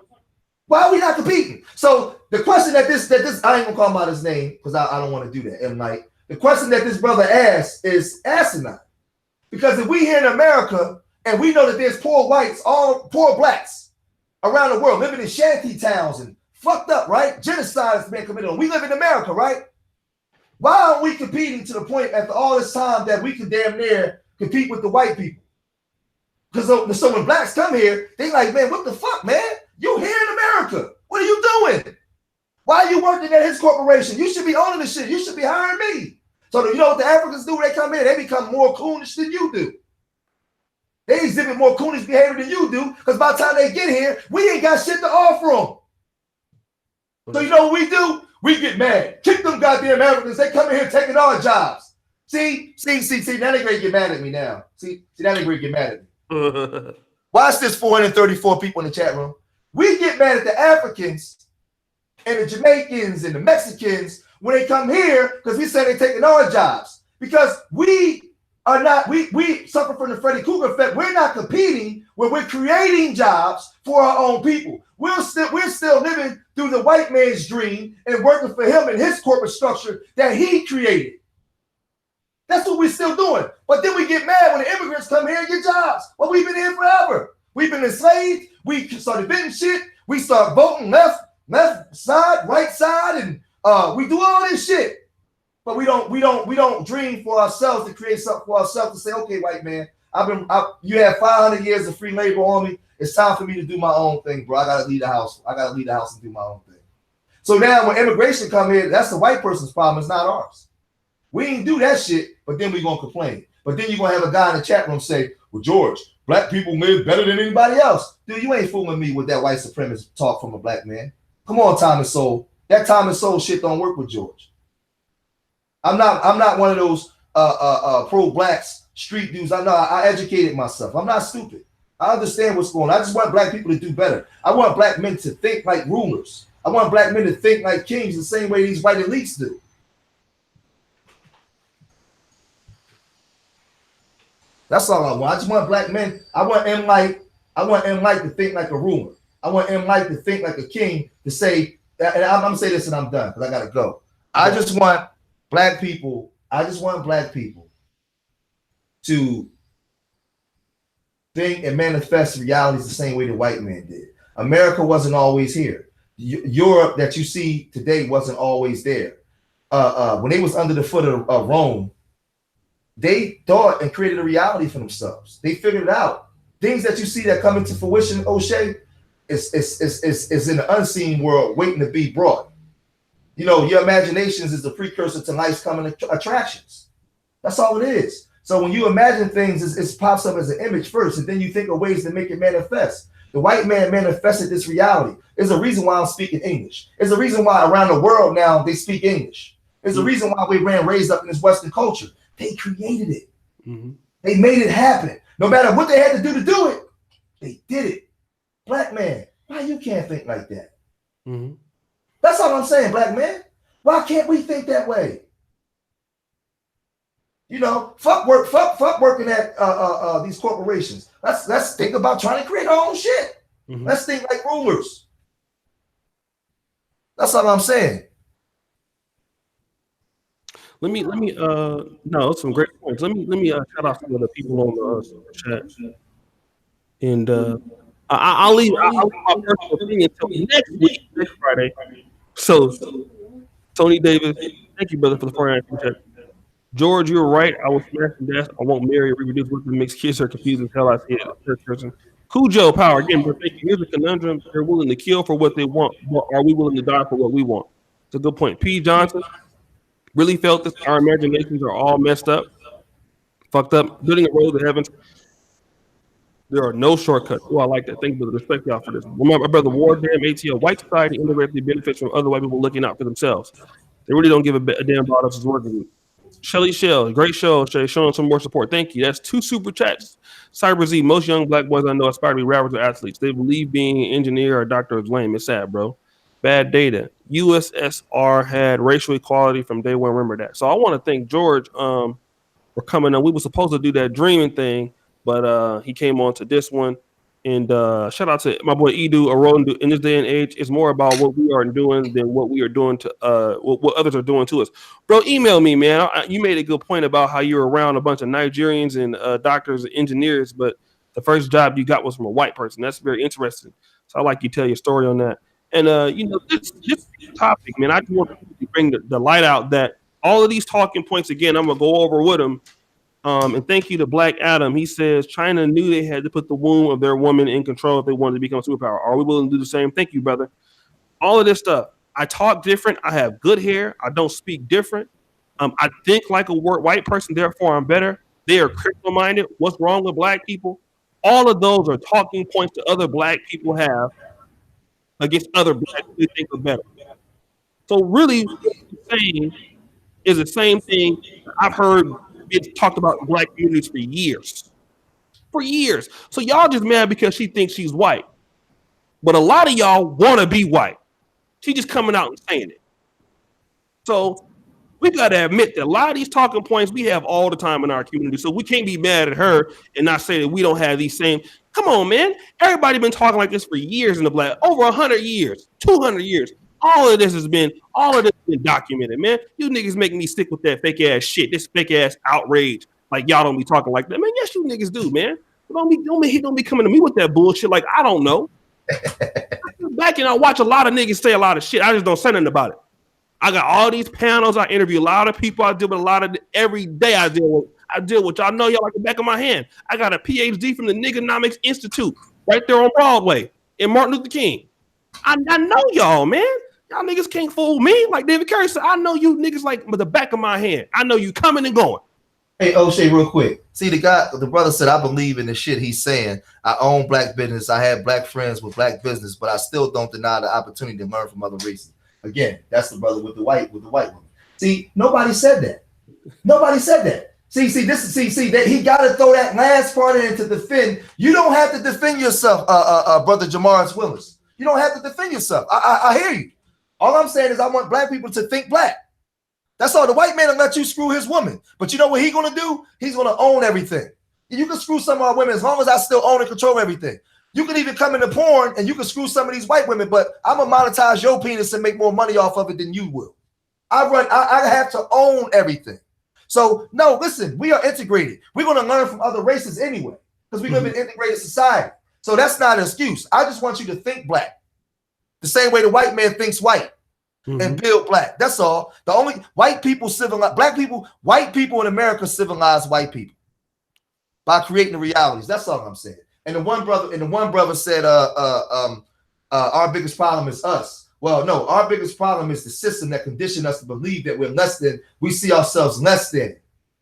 Why are we not competing? So the question that this I ain't gonna call him out his name because I don't want to do that, M. Light. The question that this brother asked is asinine. Because if we here in America and we know that there's poor whites, all poor blacks around the world living in shanty towns and fucked up, right? Genocide is being committed on. We live in America, right? Why aren't we competing to the point after all this time that we can damn near compete with the white people? Because so when blacks come here, they like, man, what the fuck, man? You here in America. What are you doing? Why are you working at his corporation? You should be owning this shit. You should be hiring me. So you know what the Africans do when they come in? They become more coonish than you do. They exhibit more coonish behavior than you do, because by the time they get here, we ain't got shit to offer them. So you know what we do? We get mad. Kick them goddamn Africans. They come in here taking our jobs. See. Now they ready to get mad at me now. See, now they ready to get mad at me. Watch this 434 people in the chat room. We get mad at the Africans and the Jamaicans and the Mexicans when they come here because we say they're taking our jobs. Because we are not, we suffer from the Freddy Krueger effect. We're not competing when we're creating jobs for our own people. We're still living through the white man's dream and working for him and his corporate structure that he created. That's what we're still doing. But then we get mad when the immigrants come here and get jobs. Well, we've been here forever. We've been enslaved. We started inventing shit. We start voting left side, right side, and we do all this shit. But we don't dream for ourselves to create something for ourselves to say, okay, white man, you have 500 years of free labor on me. It's time for me to do my own thing, bro. I gotta leave the house. I gotta leave the house and do my own thing. So now when immigration come here, that's the white person's problem. It's not ours. We ain't do that shit, but then we gonna complain. But then you're gonna have a guy in the chat room say, well, George, black people live better than anybody else. Dude, you ain't fooling me with that white supremacist talk from a black man. Come on, Time and Soul. That Time and Soul shit don't work with George. I'm not one of those pro-blacks street dudes. I educated myself. I'm not stupid. I understand what's going on. I just want black people to do better. I want black men to think like rulers. I want black men to think like kings the same way these white elites do. That's all I want. I just want black men. I want M. Light to think like a ruler. I want M. Light to think like a king to say, and I'm gonna say this and I'm done because I gotta go. I just want black people to think and manifest realities the same way the white man did. America wasn't always here. Europe that you see today wasn't always there. When they was under the foot of Rome, they thought and created a reality for themselves. They figured it out. Things that you see that come into fruition, O'Shea, is in the unseen world waiting to be brought. You know, your imaginations is the precursor to life's coming attractions. That's all it is. So when you imagine things, it pops up as an image first, and then you think of ways to make it manifest. The white man manifested this reality. There's a reason why I'm speaking English. There's a reason why around the world now they speak English. There's a reason why we raised up in this Western culture. They created it. Mm-hmm. They made it happen. No matter what they had to do it, they did it. Black man, why you can't think like that? Mm-hmm. That's all I'm saying, black man. Why can't we think that way? You know, fuck working at these corporations. Let's think about trying to create our own shit. Mm-hmm. Let's think like rulers. That's all I'm saying.
Let me no, some great points. Let me shout out some of the people on the super chat. And I'll leave my personal opinion until next week, next Friday. So Tony Davis, thank you, brother, for the 49 chat. George, you're right. I will smash the desk. I won't marry, reproduce with them. Mixed kids are confused as hell. I see it. Third person. Cujo power again, but thank you. Here's a conundrum. They're willing to kill for what they want, but are we willing to die for what we want? It's a good point. P. Johnson really felt this. Our imaginations are all messed up, fucked up. Building a road to heaven. There are no shortcuts. Oh, I like that. Thank you for the respect, y'all, for this. Remember, my brother Ward, damn ATL. White society indirectly benefits from other white people looking out for themselves. They really don't give a damn about us as working. Shelly Shell, great show. Shelly, showing some more support. Thank you. That's 2 super chats. Cyber Z, most young black boys I know aspire to be rappers or athletes. They believe being an engineer or a doctor is lame. It's sad, bro. Bad data. USSR had racial equality from day one. Remember that. So I want to thank George for coming on. We were supposed to do that dreaming thing, but he came on to this one. And shout out to my boy Edu Arondo. In this day and age, it's more about what we are doing than what we are doing to what others are doing to us. Bro, email me, man. You made a good point about how you're around a bunch of Nigerians and doctors and engineers, but the first job you got was from a white person. That's very interesting. So I like you tell your story on that. And this topic, man, I just want to bring the light out that all of these talking points again. I'm gonna go over with them. And thank you to Black Adam. He says China knew they had to put the womb of their woman in control if they wanted to become a superpower. Are we willing to do the same? Thank you, brother. All of this stuff. I talk different. I have good hair. I don't speak different. I think like a white person, therefore I'm better. They are critical-minded. What's wrong with black people? All of those are talking points that other black people have against other blacks they think are better. So really, what you're saying is the same thing I've heard it's talked about in black communities for years. For years. So y'all just mad because she thinks she's white. But a lot of y'all want to be white. She just coming out and saying it. So we got to admit that a lot of these talking points we have all the time in our community. So we can't be mad at her and not say that we don't have these same. Come on, man. Everybody been talking like this for years in the black, over 100 years, 200 years. All of this has been documented, man. You niggas making me stick with that fake ass shit, this fake ass outrage. Like y'all don't be talking like that, man. Yes, you niggas do, man. Don't be coming to me with that bullshit. Like I don't know. Back and I watch a lot of niggas say a lot of shit. I just don't say nothing about it. I got all these panels. I interview a lot of people. I deal with a lot of every day. I deal with y'all know y'all like the back of my hand. I got a PhD from the Niggonomics Institute right there on Broadway in Martin Luther King. I know y'all, man. Y'all niggas can't fool me. Like David Carey said, I know you niggas like the back of my hand. I know you coming and going.
Hey, O'Shea, real quick. See, the brother said, I believe in the shit he's saying. I own black business. I have black friends with black business, but I still don't deny the opportunity to learn from other races. Again, that's the brother with the white woman. See, nobody said that. Nobody said that. See that he got to throw that last part in to defend. You don't have to defend yourself, brother Jamaris Willis. You don't have to defend yourself. I hear you. All I'm saying is I want black people to think black. That's all. The white man will let you screw his woman. But you know what he's going to do? He's going to own everything. You can screw some of our women as long as I still own and control everything. You can even come into porn and you can screw some of these white women, but I'm going to monetize your penis and make more money off of it than you will. I have to own everything. So, no, listen, we are integrated. We're going to learn from other races anyway because we live in an integrated society. So that's not an excuse. I just want you to think black the same way the white man thinks white. And build black. That's all. The only white people civilize white people in America civilize white people by creating the realities. That's all I'm saying. And the one brother said, our biggest problem is us. Well, no, our biggest problem is the system that conditioned us to believe that we're less than, we see ourselves less than.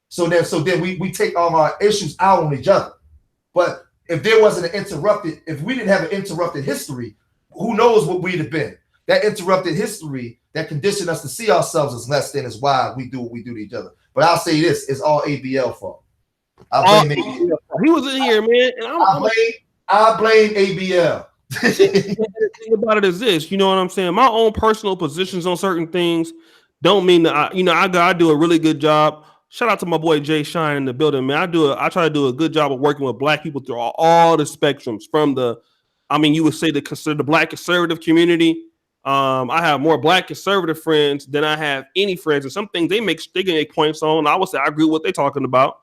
So then we take all our issues out on each other. But if there wasn't if we didn't have an interrupted history, who knows what we'd have been. That interrupted history that conditioned us to see ourselves as less than is why we do what we do to each other. But I'll say this, it's all ABL fault. I blame ABL.
He was in here, man. And
I blame ABL.
The thing about it is this, you know what I'm saying? My own personal positions on certain things don't mean that I do a really good job. Shout out to my boy Jay Shine in the building, man. I try to do a good job of working with black people through all the spectrums from you would say the black conservative community. I have more black conservative friends than I have any friends, and some things they can make points on. I would say I agree with what they're talking about.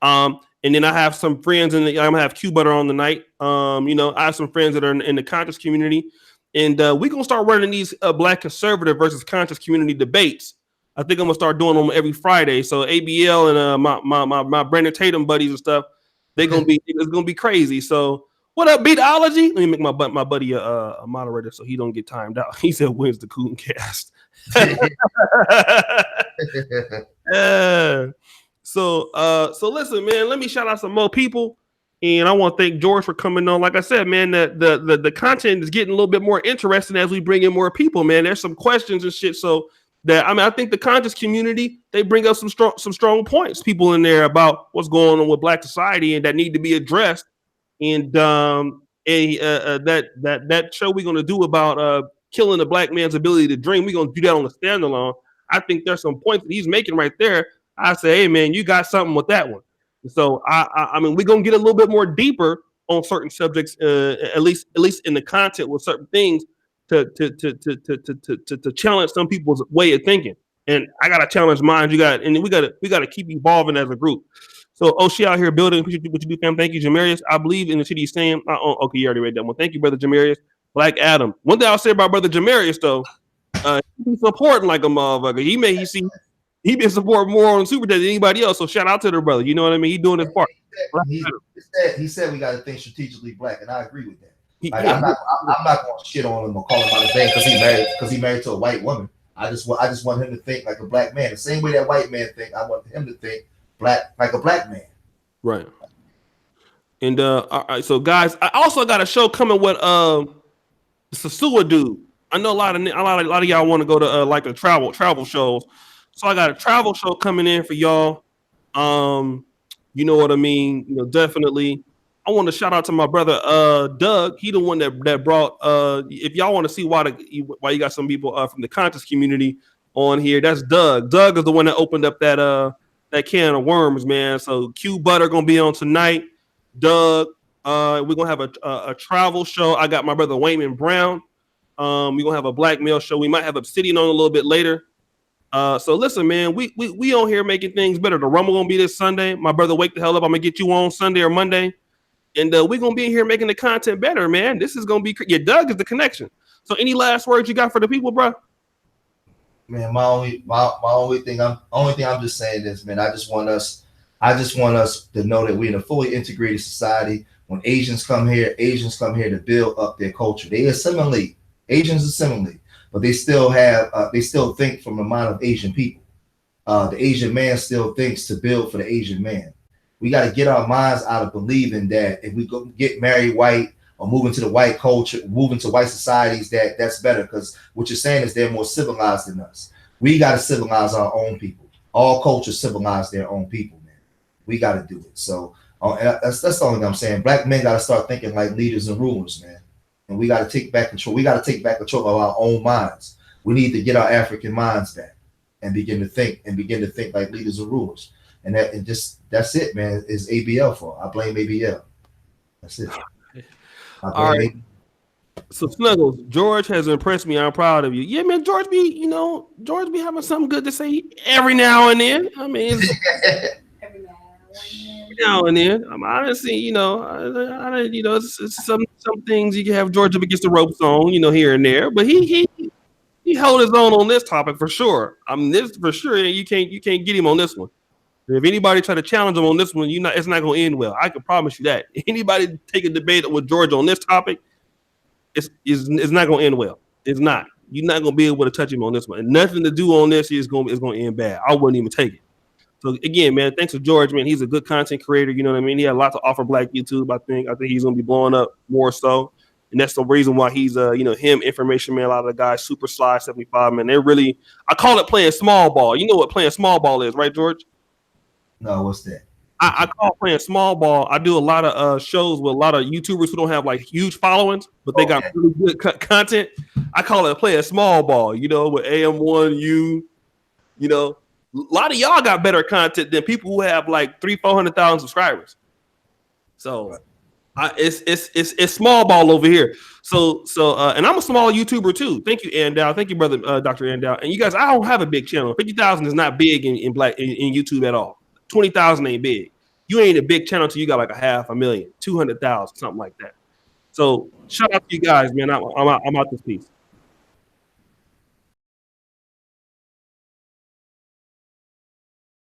And then I have some friends I'm gonna have Q Butter on the night. I have some friends that are in the conscious community, and we're gonna start running these black conservative versus conscious community debates. I think I'm gonna start doing them every Friday. So ABL and my Brandon Tatum buddies and stuff, it's gonna be crazy. So. What up, Beatology? Let me make my buddy a moderator so he don't get timed out. He said, "When's the Cooncast?" So listen, man. Let me shout out some more people, and I want to thank George for coming on. Like I said, man, the content is getting a little bit more interesting as we bring in more people. Man, there's some questions and shit. So I think the conscious community they bring up some strong points. People in there about what's going on with Black society and that need to be addressed. And that show we're gonna do about killing the black man's ability to dream, we're gonna do that on a standalone. I think there's some points that he's making right there. I say, hey man, you got something with that one. So I mean, we're gonna get a little bit more deeper on certain subjects, at least in the content with certain things to challenge some people's way of thinking. And I gotta challenge mine. We gotta keep evolving as a group. So Oshie out here building. What you do, fam. Thank you, Jamarius. I believe in the city he's saying. Okay, you already read that one. Thank you, brother Jamarius. Black Adam. One thing I'll say about brother Jamarius though, he's supporting like a motherfucker. He been supporting more on Super Chat than anybody else. So shout out to the brother. You know what I mean? He doing his part.
He said we got to think strategically black, and I agree with that. I'm not going to shit on him or call him out his name because he married to a white woman. I just want him to think like a black man. The same way that white man think, I want him to think black like a black man.
Right. And all right, so guys, I also got a show coming with the Sasua dude. I know a lot of y'all want to go to like the travel shows. So I got a travel show coming in for y'all. Um, you know what I mean? You know, definitely. I want to shout out to my brother Doug. He the one that brought if y'all want to see why you got some people from the contest community on here, that's Doug. Doug is the one that opened up that can of worms, man. So Q Butter gonna be on tonight. Doug, we're gonna have a travel show. I got my brother Wayman Brown. We're gonna have a black male show. We might have Obsidian on a little bit later. So listen, man, we on here making things better. The Rumble gonna be this Sunday. My brother, wake the hell up. I'm gonna get you on Sunday or Monday, and we're gonna be in here making the content better, man. This is gonna be yeah. Doug is the connection. So any last words you got for the people, bro?
Man, my only thing I'm just saying is, man, I just want us to know that we're in a fully integrated society. When Asians come here to build up their culture. They assimilate. Asians assimilate, but they still think from the mind of Asian people. The Asian man still thinks to build for the Asian man. We got to get our minds out of believing that if we go get married white or move into the white culture, move into white societies, that's better. Because what you're saying is they're more civilized than us. We got to civilize our own people. All cultures civilize their own people, man. We got to do it. So that's the only thing I'm saying. Black men got to start thinking like leaders and rulers, man. And we got to take back control. We got to take back control of our own minds. We need to get our African minds back and begin to think like leaders and rulers. And that's it, man. Is ABL for? I blame ABL. That's it.
All right. So Snuggles, George has impressed me. I'm proud of you. Yeah, man, George be having something good to say every now and then. I mean,
Every
now and then. I'm honestly, it's some things you can have George up against the ropes on, here and there. But he held his own on this topic for sure. I mean, this for sure. You can't get him on this one. If anybody try to challenge him on this one, it's not going to end well. I can promise you that. Anybody take a debate with George on this topic, it's not going to end well. It's not. You're not going to be able to touch him on this one. And nothing to do on this is going to end bad. I wouldn't even take it. So again, man, thanks to George, man. He's a good content creator. You know what I mean? He had a lot to offer Black YouTube. I think he's going to be blowing up more so. And that's the reason why he's, him, Information Man, a lot of the guys, Super Sly 75, man. They're really, I call it playing small ball. You know what playing small ball is, right, George?
No, what's that?
I call playing small ball. I do a lot of shows with a lot of YouTubers who don't have like huge followings, but they got really good content. I call it playing small ball, with AM1U, a lot of y'all got better content than people who have like 300,000-400,000 subscribers. So it's small ball over here. So and I'm a small YouTuber too. Thank you, Andow. Thank you, brother, Dr. Andow. And you guys, I don't have a big channel. 50,000 is not big in YouTube at all. 20,000 ain't big. You ain't a big channel till you got like 500,000, 200,000, something like that. So shout out to you guys, man. I'm out this piece.